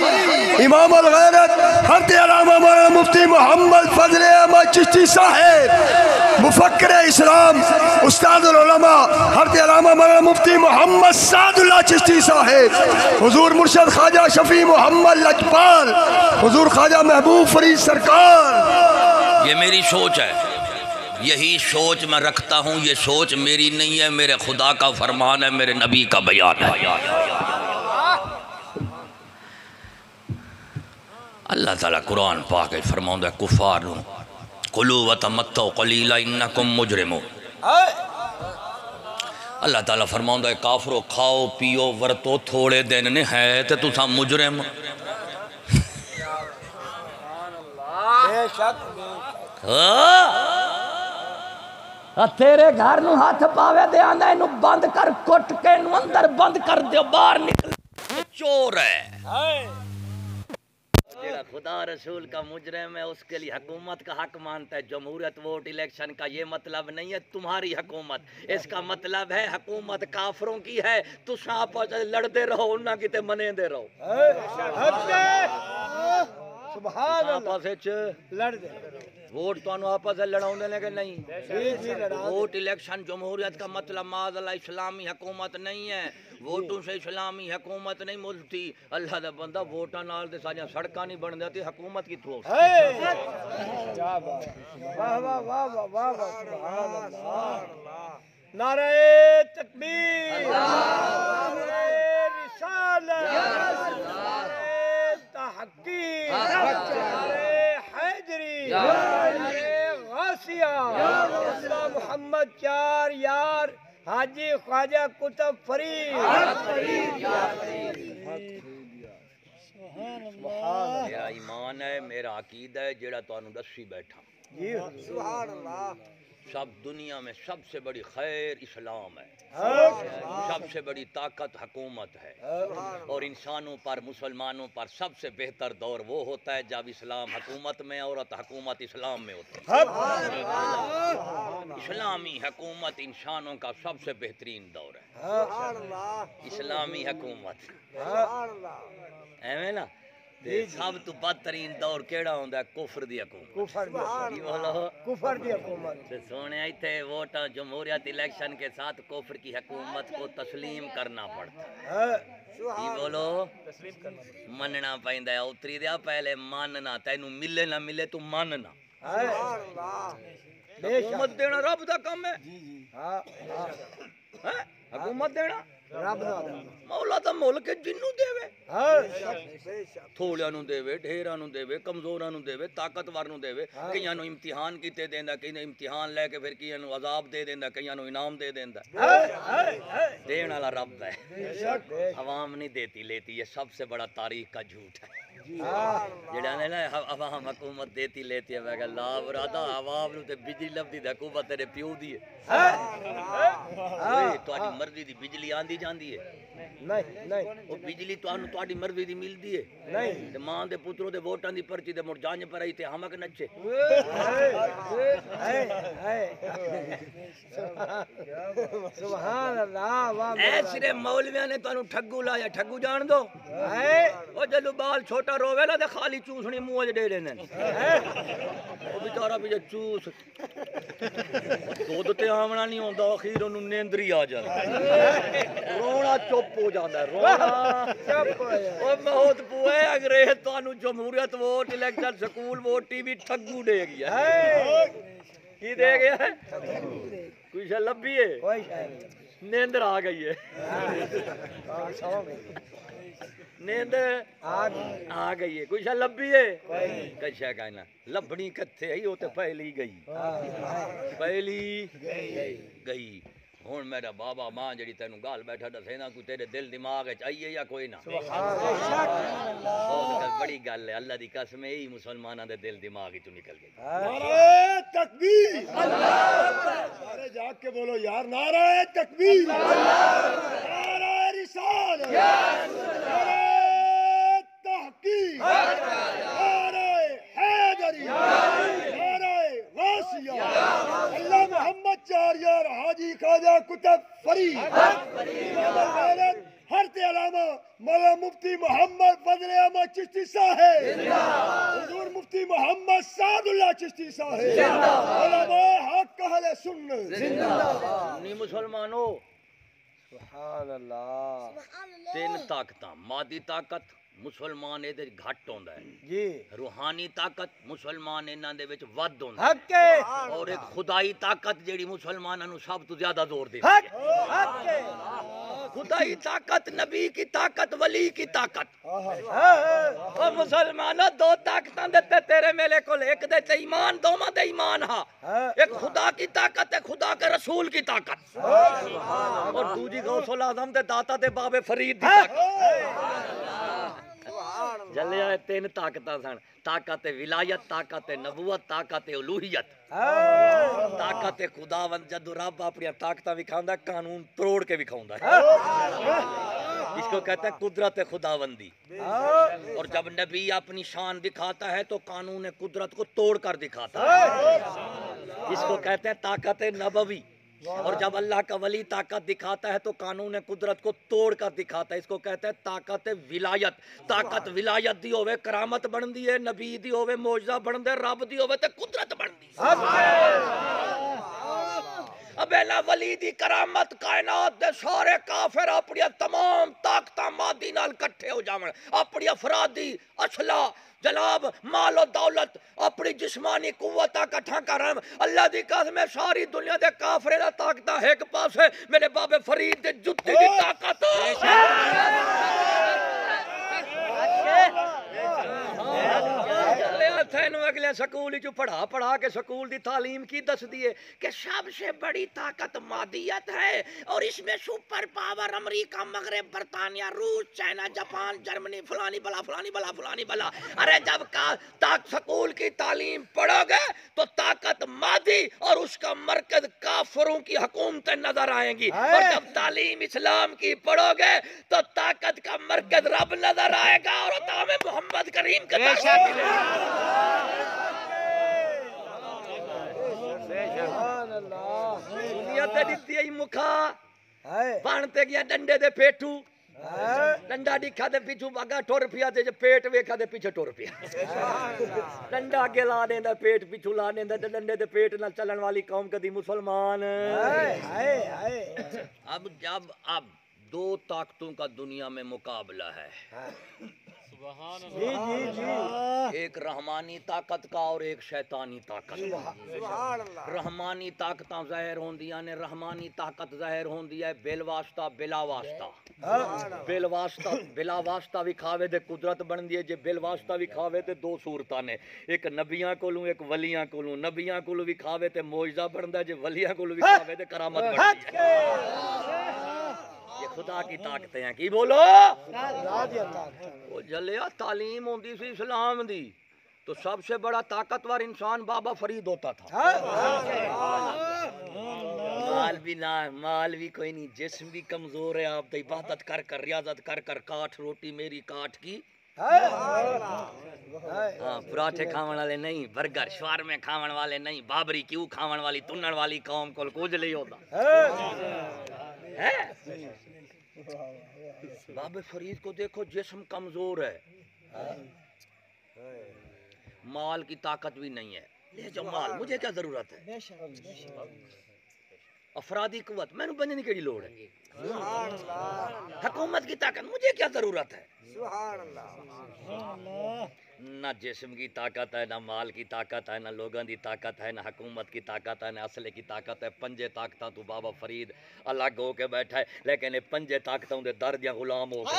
इमाम अल गैरत हज़रत अल्लामा मौलाना मुफ्ती मोहम्मद फजल अहमद चिश्ती साहिब, मुफक्किर इस्लाम उस्तादुल उलमा हज़रत अल्लामा मौलाना मुफ्ती मोहम्मद सादुल्लाह चिश्ती साहिब, हुजूर मुर्शद ख्वाजा शफी मोहम्मद लजपाल, हुजूर ख्वाजा महबूब फरीद सरकार। ये मेरी सोच है, यही सोच मैं रखता हूँ। ये सोच मेरी नहीं है, मेरे खुदा का फरमान है, मेरे नबी का बयान है। अल्लाह ताला कुरान पाक में फरमाता है, कुफार कुलू व तमत्तौ कलीला इन्नकुम मुजरिमून। अल्लाह ताला फरमाता है, काफरो खाओ पियो वरतो थोड़े दिन ने है तो तुसा मुजरिम। तेरे घर नू हाथ पावे दे आंदा इनू बंद कर, कुट के इनू अंदर बंद कर दो, बाहर निकल। चोर है, जेड़ा खुदा रसूल का मुजरिम है उसके लिए हुकूमत का हक मानता है। जमहूरियत वोट इलेक्शन का ये मतलब नहीं है तुम्हारी हुकूमत, इसका मतलब है हुकूमत काफरों की है। तुम आपस लड़ते रहो, ना किते मनेंदे रहो। वोट तो आपस लड़ाउंदे ने कि नहीं? वोट इलेक्शन जमहूरियत का मतलब माज़अल्लाह इस्लामी हुकूमत नहीं है। वोटों से इस्लामी हुकूमत नहीं मुलती। अल्लाह दा बंदा वोटा नाल ते सारियां सड़कां नहीं बन जाती, हुकूमत कित्थों? नारे तकबीर, नारे रिसालत, तहकीक, नारे हैदरी, नारे गासिया, अल्लाह मोहम्मद चार यार हाजी ख्वाजा कुतुब फरीद। मेरा ईमान है, मेरा अकीदा है, जेड़ा तुहानू दसी बैठा। सब दुनिया में सबसे बड़ी खैर इस्लाम है, सबसे बड़ी ताकत हुकूमत है, और इंसानों पर मुसलमानों पर सबसे बेहतर दौर वो होता है जब इस्लाम हुकूमत में और हुकूमत इस्लाम में होती है। इस्लामी हुकूमत इंसानों का सबसे बेहतरीन दौर है, इस्लामी हुकूमत। एवें ना सब तो बदतरीन दौर केड़ा होंदा? कुफर दी हुकूमत। कुफर दी हुकूमत। सोने इत्थे वोट जमहूरियत इलेक्शन के साथ कुफर की हुकूमत को तस्लीम करना पड़ता है। बोलो, मनना पैंदा है। उतरी दिया पहले मानना, तेनू मिले ना मिले तू मानना। हुकूमत देना रब दा काम है, हुकूमत देना रब दा मौला तो मुल्क जिन्नू देवे हां थोड़िया नु देवे ढेरा नु देवे कमजोरा नु देवे ताकतवर नु देवे कईयां नु इम्तिहान कीते देंदा कई ने इम्तिहान लेके फिर कईयां नु अजाब दे देंदा कईयां नु इनाम दे देंदा देने वाला रब है अवाम नहीं देती लेती ये सबसे बड़ा तारीख का झूठ है जेड़ा ने ना अवाम हुकूमत देती लेती है मैं कह ला बरादा अवाम नु ते बिजली लभदी ते हुकूमत तेरे प्यो दी है ओए तुम्हारी मर्जी दी बिजली आंदी जांदी है नहीं वो बिजली तुहानू तुहाडी मर्जी दी मिलदी है नहीं ते मां दे पुत्रों दे वोटां दी पर्ची ते मुड़ जांच पर आई ते हमक नच्चे सुभान अल्लाह वाह ऐसरे मौलवियां ने तुहानू ठग्गू लाया ठग्गू जान दो ओ जल्लू बाल छोटा रोवे ना ते खाली चूसनी मुंह च दे देने ओ बेचारा भी चूस दुध ते आमना नहीं होंदा अखीर ओनू नींदरी आ जांदी रोना चुप हो जांदा रोना चुप हो जा ओ बहुत पुए अंग्रेज तुहानू जमहूरियत vote election school vote TV ठग्गू दे गया की दे गया कोई शे लभी है कोई शायद नींदर आ गई है सो गई नींद आ गई है कुछ लभी है कशा कहना लभनी कथे है वो तो पहली गई पहली गई हुन मेरा बाबा मां जड़ी तेनू गाल बैठा दसे ना कोई तेरे दिल दिमाग च आई है या कोई ना बहुत बड़ी गल है अल्लाह दी कसम यही मुसलमाना दे दिल दिमाग च निकल गई नारे तकबीर अरे जाग के बोलो यार नारे तकबीर नारे रिसालत नारे तहकीक नारे हैदरी नारे गासिया अल्लाह मोहम्मद चार यार हाजी खाजा कुतुब फरीद हर ते अलामा मौला मुफ्ती मोहम्मद फजले अहमद चिश्ती साहब हुजूर मुफ्ती मोहम्मद सादुल्लाह चिश्ती साहब उलमा हक अहले सुन्नत जिंदाबाद नी मुसलमानों सुभान अल्लाह तीन ताकतां मादी ताकत मुसलमान ਇਹਦੇ ਘੱਟ ਹੁੰਦਾ ਹੈ जी रूहानी ताकत मुसलमान ਇਹਨਾਂ ਦੇ ਵਿੱਚ ਵੱਧ ਹੁੰਦਾ ਹੈ हक है और एक खुदाई ताकत ਜਿਹੜੀ मुसलमानों ਨੂੰ ਸਭ ਤੋਂ ਜ਼ਿਆਦਾ ਜ਼ੋਰ ਦਿੰਦੀ हक ਹੈ हक है खुदाई ताकत नबी की ताकत वली की ताकत हाँ ओ मुसलमानों दो ताकतां ਦਿੱਤੇ तेरे मेले कोल एक दे ते ईमान दोवां दे ईमान हा एक खुदा की ताकत है खुदा के रसूल की ताकत और दूजी गौसुल आजम ते दाता ते बाबे फरीद दी ताकत जलिया तीन ताकत सन ताकत विलायत ताकत नबूवत ताकत उलूहियत ताकत खुदावंद जदों रब अपनी ताकत विखांदा कानून तोड़ के विखांदा है इसको कहते हैं कुदरत खुदावंदी और जब नबी अपनी शान दिखाता है तो कानून कुदरत को तोड़ कर दिखाता है इसको कहते हैं ताकत नबवी और जब अल्लाह का वली ताकत दिखाता है तो कानून कुदरत को तोड़ कर दिखाता है इसको कहते हैं ताकत विलायत ताकत विलायत दी होवे करामत बनदी है नबी दी होवे मौजज़ा बनदे रब दी होवे ते कुदरत बनदी अबेला वली दी करामत कायनात दे सारे काफिर अपनी तमाम ताकतां मादी नाल इकट्ठे हो जावन अपनी अफरादी असला जनाब माल और दौलत अपनी जिस्मानी कुव्वत इकट्ठा करन अल्लाह दी कसम सारी दुनिया दे काफिरे दा ताकत एक पासे मेरे बाबे फरीद दे जुत्ते दी ताकत अगले स्कूल पढ़ा के स्कूल की तालीम की दस दिए कि सबसे बड़ी ताकत मादियत है और इसमें सुपर पावर अमेरिका मगरब बरतानिया रूस चाइना जापान जर्मनी फलानी बला फलानी बला फलानी बला अरे जब स्कूल की तालीम पढ़ोगे तो ताकत मादी और उसका मरकज काफरों की हुकूमतें नजर आएंगी और जब तालीम इस्लाम की पढ़ोगे तो ताकत का मरकज रब नजर आएगा और तामे मोहम्मद करीम का ताकत मुखा बनते गया डंडे दे पेटू डंडा दिखा दे पिछू अगा टुर पिया ते पेट वेखा दे पीछे टुर पिया डंडा आगे ला देंदा पेट पिछू ला देंदा डंडे दे पेट नाल चलन वाली कौम कदी मुसलमान अब जब अब दो ताकतों का दुनिया में मुकाबला है, एक रहमानी ताकत का और एक शैतानी ताकत का। रहमानी ताकत ज़ाहिर होंदियां ने, रहमानी ताकत ज़ाहिर होंदी है बिल वास्ता बिला वास्ता। बिल वास्ता बिला वास्ता विखावे ते कुदरत बनदी है, जे बिल वास्ता विखावे ते दो सूरतां ने, एक नबियां कोलों एक वलियां कोलों। नबियां कोलों विखावे ते मौजज़ा बनदा, जे वलियां कोलों विखावे ते करामत बनदी है। ये खुदा की ताकतें हैं। की बोलो? वो जलिया तालीम होती सी इस्लाम दी तो सबसे बड़ा ताकतवर इंसान बाबा फरीद होता था। माल भी कोई नहीं, जिस्म भी कमजोर है, आप तो इबादत कर कर रियाजत कर कर, काठ रोटी मेरी काठ की। हाँ, पराठे खावन वाले नहीं, बर्गर शवारमे खावन वाले नहीं, बाबरी क्यों खावन वाली तुनन वाली कौम को कुछ नहीं होता है। बाबे फरीद को देखो, जिस्म कमजोर है, माल की ताकत भी नहीं है। ले जाओ माल, मुझे क्या जरूरत है। अफरादी कुव्वत मैंने बनने की लोड़ है। हुकूमत की ताकत मुझे क्या जरूरत है। ना जिस्म की ताकत है, ना माल की ताकत है, ना लोगों की ताकत है, ना हुकूमत की ताकत है, ना असले की ताकत है। पंजे ताकतां तो बाबा फरीद अलग होके बैठा है, लेकिन ये पंजे ताकतों के दर्द या गुलाम हो गए।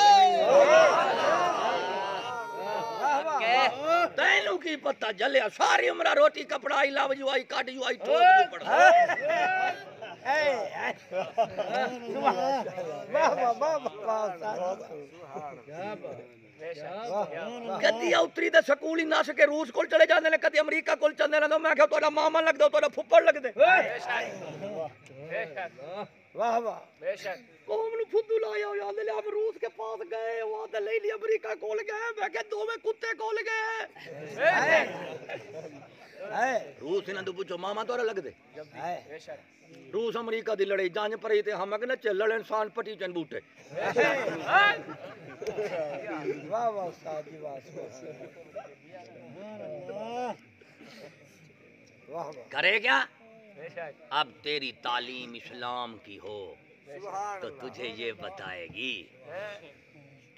तैनू की पता जलिया, सारी उम्र रोटी कपड़ा आई लाव जुआई काट जुआई ठोक जू पड़ा। कदी उतरी तो स्कूल ही नस के रूस को चले जाते हैं, कदी अमरीका को चलते रहते। मैं क्या मामा लगता, तो फुफड़ लगते। कौम नु फुद्दू लाया हो याद ले, अब रूस के पास गए, वहां ते ले लिया, अमेरिका कोल गए, मैं क्या दो में कुत्ते कोल गए। रूस इन्हां तो पूछो मामा तोरा लगदे। रूस अमेरिका दी लड़ाई जांज पई ते हम अगने चलण इंसान पटी चन बूटे। वाह वाह उस्ताद जी वाह। वाह करे क्या? अब तेरी तालीम इस्लाम की हो तो तुझे ये बताएगी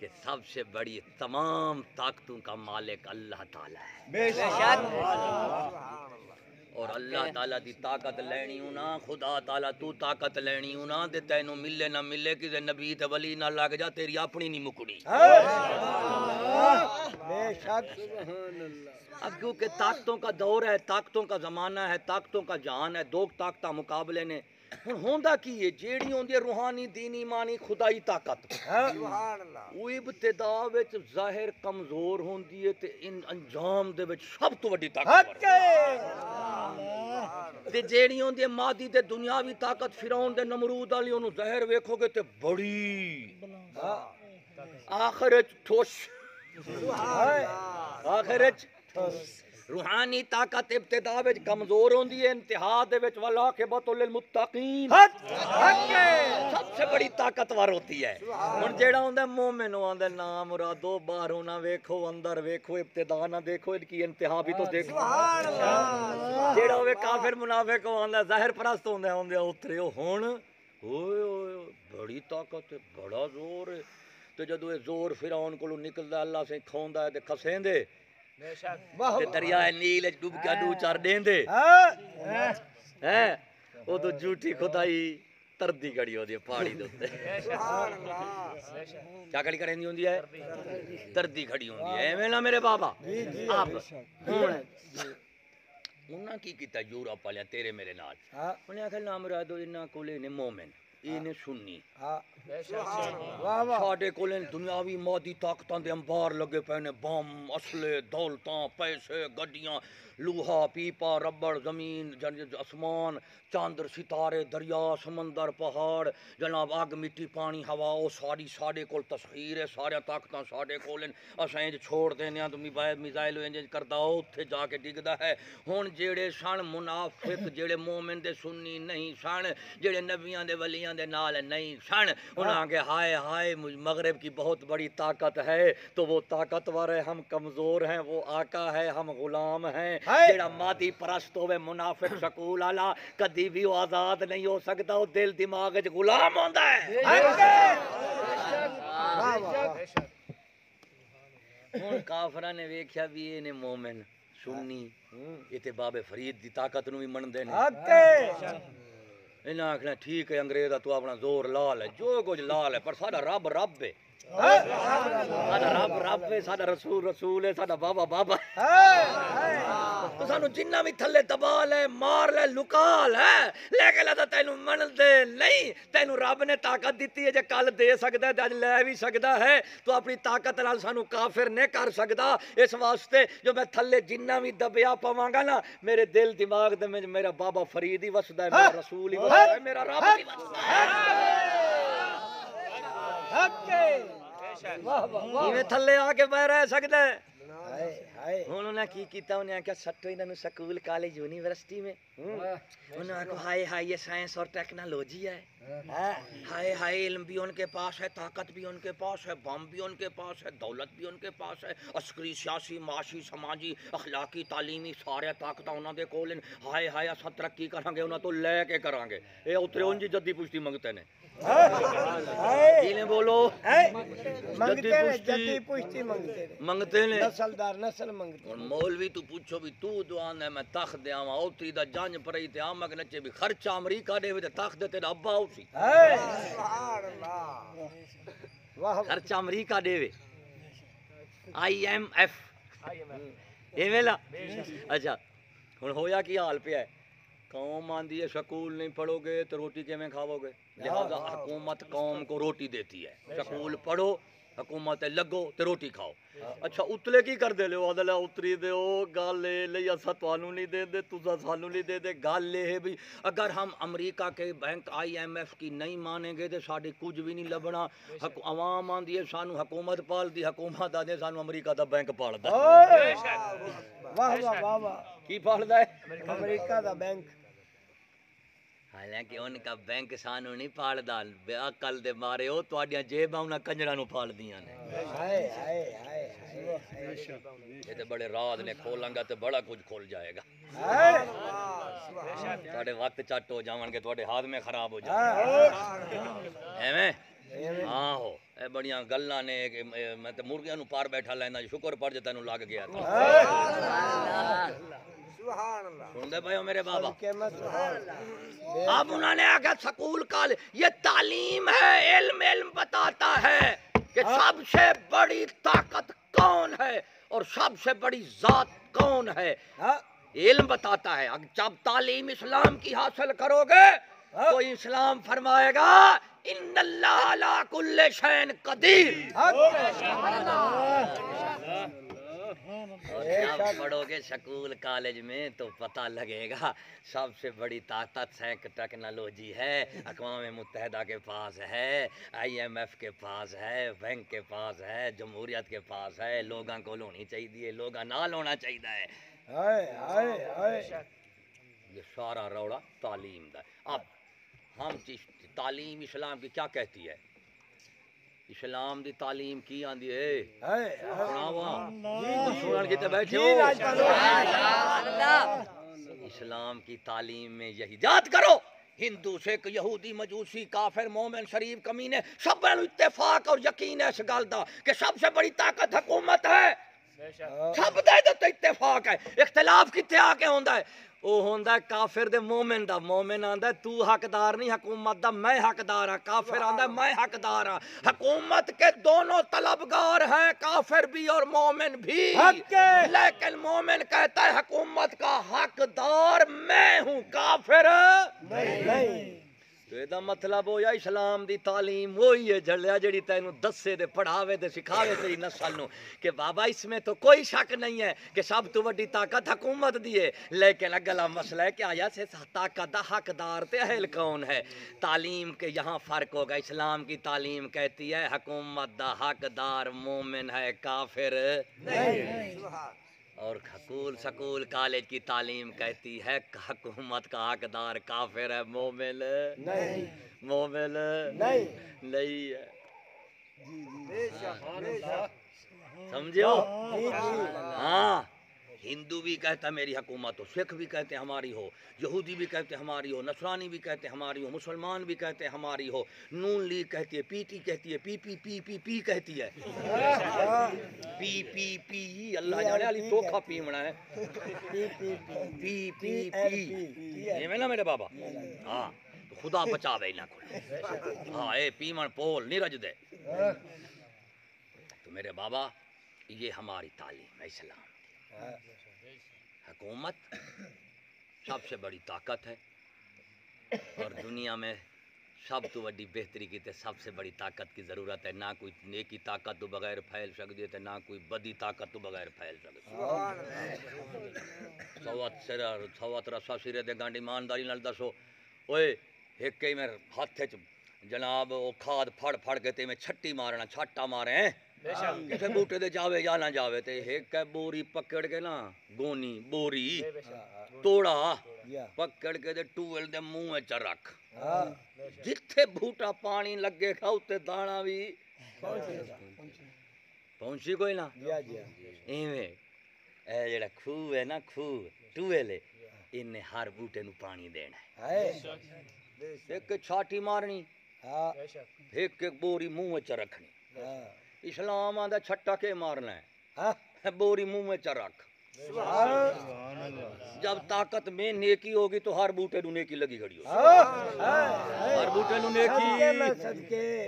कि सबसे बड़ी तमाम ताकतों का मालिक अल्लाह ताला है। और अल्लाह ताला दी ताकत लेनी हो ना, खुदा ताला तू ताकत लेनी हो ना, ते तैनू मिले ना मिले कि नबी ते वली ना लग जा, तेरी अपनी नहीं मुकनी। अब क्योंकि ताकतों का दौर है, ताकतों का जमाना है, ताकतों का जहान है, दो ताकत मुकाबले ने। हुण होंदा की है, जेड़ी होंदी है रूहानी दीनी मानी खुदाई ताकत, वो इब्तिदा विच जाहिर कमजोर होंदी है ते इन अंजाम दे विच सब तो वड्डी ताकत ते जेड़ी होंदी है मादी ते दुनियावी ताकत। फिरौन दे नमरूद वाली ओनू जाहिर वेखोगे ते बड़ी, आखिर ठोस, आखिर रूहानी ताकत इब्तिदा विच कमजोर होंदी है, इंतहा दे विच वला के बतुल मुत्तकीन सबसे बड़ी ताकतवर होती है। हुण जेड़ा होंदा मोमिन होंदा ना मुरादो, बाहरों ना वेखो अंदर वेखो, इब्तिदा ना देखो, इनकी इंतहा भी तो देखो। जेड़ा होवे काफिर मुनाफिक होंदा, जाहिर परस्त होंदा होंदे उतरे हुण ओए ओए बड़ी ताकत है, बड़ा जोर है। ते जदों जोर फिरौन कोलों निकलदा अल्लाह से खोंदा है ते खसेंदे ते दरियाए नील डूब के डू चार देंदे हैं, वो तो झूठी खुदाई तरदी खड़ी होती है पहाड़ी दे उत्ते। क्या खड़ी करेंदी होंदी है? तरदी खड़ी होंदी है। एवें ना मेरे बाबा आप हुण उन्हां की कीता यूरोप वाले तेरे मेरे नाल, उन्हें आखिया ना मुरादो इन्हां कोले ने मोमिन इन्हें सुन्नी साडे कोले दुनियावी मादी ताकतां दे अंबार लगे पे ने, बम असले दौलतां पैसे गड्डियां लूहा पीपा रबड़ जमीन आसमान चांदर सितारे दरिया समंदर पहाड़ जनाब अग मिट्टी पानी हवा, वो सारी साडे कोल तस्खीर है, सारे ताकतां साडे कोल असां इंज छोड़ देने तो मिसाइल इंज करदा उत्थे जाके डिगदा है। हुण जेड़े सन मुनाफिक जेड़े मोमिन दे सुन्नी नहीं सन, जेड़े नबियां दे वलियां दुनिया दे नाल नहीं सन। उन्होंने कहा हाय हाय मगरब की बहुत बड़ी ताकत है, तो वो ताकतवर है, हम कमजोर हैं, वो आका है, हम गुलाम हैं। जेड़ा मादी परस्त होवे मुनाफिक सकूल आला कदी भी वो आजाद नहीं हो सकता, वो दिल दिमाग च गुलाम होंदा है। हुण काफरा ने वेख्या भी ये ने मोमिन सुन्नी इते बाबे फरीद दी ताकत नूं भी मनदे ने। इन्हां आखना ठीक है अंग्रेज तू अपना जोर ला ले, जो कुछ ला ले, पर साडा रब रब है, साडा रब रब है, साडा रसूल रसूल है, साडा बाबा बाबा तो सानू जिन्ना भी थल्ले दबा ले, मार ले, लुका ले, लेकिन अदा तैनू मनदे नहीं। तैनू रब ने ताकत दिती है, जे कल दे सकदा है ते अज लै भी सकदा है। तो अपनी ताकत नाल सानू काफिर नहीं कर सकदा। इस वास्ते जो मैं थल्ले जिन्ना भी दबिया पवांगा ना, मेरे दिल दिमाग दे में मेरा बाबा फरीद ही वसदा है, मेरा रसूल ही वसदा है, मेरा रब ही वसदा है। इवें थल्ले आके मैं रह सकदा है। हुण उन्हें की कीता, उन्हें आख्या सट्टो इन्हां स्कूल कॉलेज यूनिवर्सिटी में। उन्हें आखो हाय हाय ये साइंस और टेक्नोलॉजी है, हाय हाय इल्म भी उनके पास है, ताकत भी उनके पास है, बम भी उनके पास है, दौलत भी उनके पास है, अस्करी सियासी माशी समाजी अखलाकी तालीमी सारे ताकत उन्होंने कोल। हाय हाय अस तरक्की करांगे उन्होंने तो लैके करांगे। ये उतरे उंजी जद्दी पुश्ती मंगते ने, बोलो जद्दी पुश्ती मंगते ने, नस्लदार नस्ल मंगते। मौलवी तू पूछो भी तू दुआन है मैं तख देवा, उतरी दा जंज पई ते आमक नचे भी खर्चा अमरीका देवे ते तख दे तेरा अब्बा उसी खर्चा अमरीका देवे IMF एवेला। अच्छा हुण होया की हाल पिया है, कौम आंदी है स्कूल नहीं पढ़ोगे तो रोटी किवें खाओगे, लिहाजा हुकूमत कौम को रोटी देती है, स्कूल पढ़ो हुकूमत लगो तो रोटी खाओ। अच्छा उतले की कर दे लो, अदला उतरी दे गल ले असा तुहानू नहीं दे दे, तुसा सानू नहीं दे दे। गल ये है भी अगर हम अमरीका के बैंक IMF की नहीं मानेंगे तो साढ़े कुछ भी नहीं लभना। अवाम आंदी है सानू हुकूमत पालदी, हुकूमत आदे सानू अमरीका दा बैंक पालदा। वाह वाह वाह वाह, की पालदा है अमरीका दा बैंक। हालांकि उनका बैंक सानू नहीं पालदा, अकल दे मारे वो तुहाडियां जेबां उन्हां कंजरां नूं पालदियां ने। हाय हाय हाय ये तो बड़े राज ने, खोलांगा तो बड़ा कुछ खोल जाएगा। तुहाडे वक्त चट हो जावणगे, तुहाडे हाथ में खराब हो जाएंगे एवें। आहो ए बड़ियां गल्लां ने कि मैं तो मुर्गियां नूं पार बैठा लैंदा, शुक्र पर जे तैनूं लग गया था। सुनते भाई मेरे बाबा, अब उन्होंने आगे स्कूल कॉलेज ये तालीम है, इल्म इल्म बताता है कि सबसे बड़ी ताकत कौन है और सबसे बड़ी जात कौन है, इल्म बताता है। जब तालीम इस्लाम की हासिल करोगे तो इस्लाम फरमाएगा इन्नल्लाह अला कुल्ले शैइन कदीर। और जब पढ़ोगे स्कूल कॉलेज में तो पता लगेगा सबसे बड़ी ताकत टेक्नोलॉजी है, अक़वाम मुत्तहिदा के पास है, IMF के पास है, बैंक के पास है, जमहूरियत के पास है। लोगों को होनी चाहिए, लोगों नाल होना चाहिए। ये सारा रौला तालीम दा। अब हम तालीम इस्लाम की क्या कहती है, इस्लाम दी तालीम की आंदी है बैठे हो। इस्लाम की तालीम में यही याद करो, हिंदू सिख यहूदी मजूसी काफिर मोमिन शरीफ कमीने सब इत्तेफाक और यकीन है इस गल दा कि सबसे बड़ी ताकत हुकूमत है। सब दा इत्तेफाक है, इख्तिलाफ कित्थे आके होंदा है, वो होंदा है काफिर दे मोमिन दा। मोमिन आंदा तू हकदार नहीं हुकूमत दा, मैं हकदार हाँ। काफिर आंदा मैं हकदार हाँ। हुकूमत के दोनों तलबगार हैं, काफिर भी और मोमिन भी, लेकिन मोमिन कहता है हुकूमत का हकदार मैं हूँ, काफिर नहीं। तो ਇਹਦਾ मतलब होया इस्लाम दी तालीम वही है झलिया जी तेनू दसे दे पढ़ावे दे सिखावे तेरी नस्ल नू कि बाबा इसमें तो कोई शक नहीं है कि सब तो बड़ी ताकत हुकूमत दी है, लेकिन अगला मसला है कि आया से ताकत दा हकदार ते अहल कौन है। तालीम के यहाँ फ़र्क होगा। इस्लाम की तालीम कहती है हुकूमत दा हकदार मोमिन है, काफिर नहीं। और स्कूल स्कूल कॉलेज की तालीम कहती है हुकूमत का हकदार काफिर है, मोमिन नहीं, मोमिन नहीं है। समझो? हाँ, हिंदू भी कहता है मेरी हुकूमत हो, सिख भी कहते हैं हमारी हो, यहूदी भी कहते हैं हमारी हो, नसरानी भी कहते हैं हमारी हो, मुसलमान भी कहते हैं हमारी हो, नून लीग कहती है, पीटी कहती है, पी कहती है, पी अल्लाह जाने वाली धोखा पीमना है, पी ये ना मेरे बाबा। हाँ, तो खुदा बचावे ना को। हाँ, ए पीमन पोल नहीं रज दे। तो मेरे बाबा, ये हमारी तालीम है इस्लाम। हुकूमत सबसे बड़ी ताकत है और दुनिया में सब तो बड़ी बेहतरी की ते सबसे बड़ी ताकत की ज़रूरत है। ना कोई नेकी ताकत तो बगैर फैल सकती है, ना कोई बदी ताकत तो बगैर फैल सकती है। सवत रसा सिरे दे गांडी ईमानदारी नाल दसो, ओए एक में हाथ जनाब वो खाद फड़ फड़ के ते में छट्टी मारना, छाटा मारे हैं किथे बूटे दे जावे या ना जावे ते एक बोरी पकड़ के ना, गोनी बोरी तोड़ा पकड़ के ते टूवेल दे मुंह में च रख, जिथे बूटा पानी लगे खा उत्ते दाना भी पहुंची कोई ना। इवें ए जेड़ा खूह है ना, खूह टूवेल इन्हें हर बूटे नू पानी देना है। एक छाटी मारनी, एक बोरी मुंह में च रखनी। इस्लाम आंदा छट्टा के मारना है, बोरी मुंह में च रख। जब ताकत में नेकी होगी तो हर बूटे नू नेकी लगी खड़ी हो, हर बूटे नू नेकी।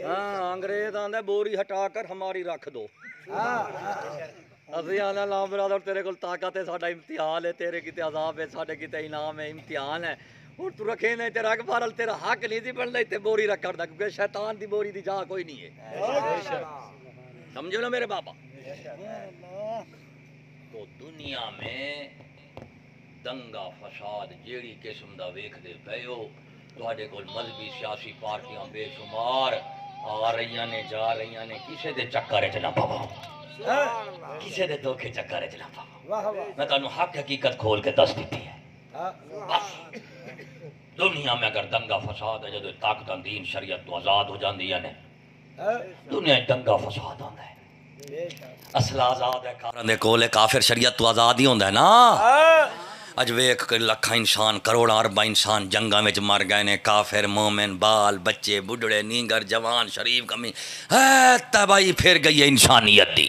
हाँ, अंग्रेज आंदा बोरी हटाकर हमारी रख दो। अभी आना लाम बरादर तेरे को ताकत है, साडा इम्तिहान है, तेरे किते अजाब है, साडे किते इनाम है, इम्तिहान है। और तू रखे नहीं तेरा रख पारल, तेरा हक नहीं थी बनना इतने बोरी रख करदा, क्योंकि शैतान दी बोरी दी जा कोई नहीं है। समझो ना मेरे बाबा। तो दुनिया में दंगा फसाद जेड़ी किस्म दा वेखदे पए हो, तुहाडे कोल मजहबी सियासी पार्टियां बेशुमार आ रही ने जा रही ने, किसे दे चक्कर च ना पवो, किसे दे धोखे चक्कर च ना पवो। मैं तुहानू हक हकीकत खोल के दस दी है। बस दुनिया में अगर दंगा फसाद है, जो ताकत दीन शरीयत तो आजाद हो जाती है, दुनिया दंगा फसाद होता है, असला आजाद है, काफिर दे कोल काफिर शरीयत तो आजाद ही होता है ना। अज वेख के लखा इंसान, करोड़ा अरबा इंसान जंगा में मर गए ने, काफिर मोमिन बाल बच्चे बुढ़ड़े नींगर जवान शरीफ कमी है, तबाही फिर गई है इंसानियत दी।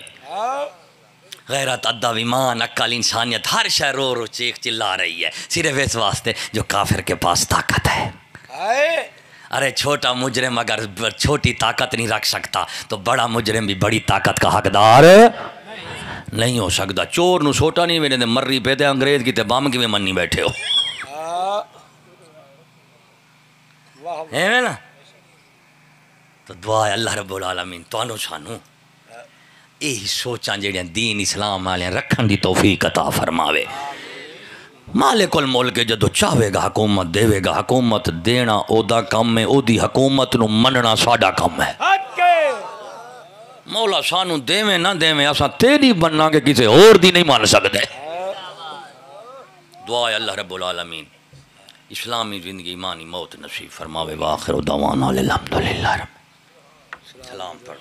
गैरत अदब ईमान अक्ल इंसानियत हर शय रो रो चीख चिल्ला रही है, सिर्फ इस वास्ते जो काफिर के पास ताकत है। अरे छोटा मुजरिम अगर छोटी ताकत नहीं रख सकता तो बड़ा मुजरिम भी बड़ी ताकत का हकदार नहीं हो सकता। चोर नू छोटा नहीं मेरे मर्री पे थे, अंग्रेज की ते बम की मन्नी बैठे हो है ना। तो दुआ है अल्लाह रब्बुल आलमीन तुहानू सानू यही सोचां जेड़ियां दीन इस्लाम वाले रखन दी तौफीक अता फरमावे। मालिकुल मुल्क जदों चाहेगा हुकूमत देवेगा, हुकूमत देना ओदा काम है, ओदी हुकूमत नू मनना साडा काम है। मौला सानू देवे ना देवे असां तेरी बनना के किसी होर दी नहीं मान सकते। दुआ है अल्लाह रब्बुल आलमीन इस्लामी जिंदगी ईमानी मौत नसीब फरमावे। वाखिर दावाना अल्हम्दुलिल्लाह। सलाम पढ़।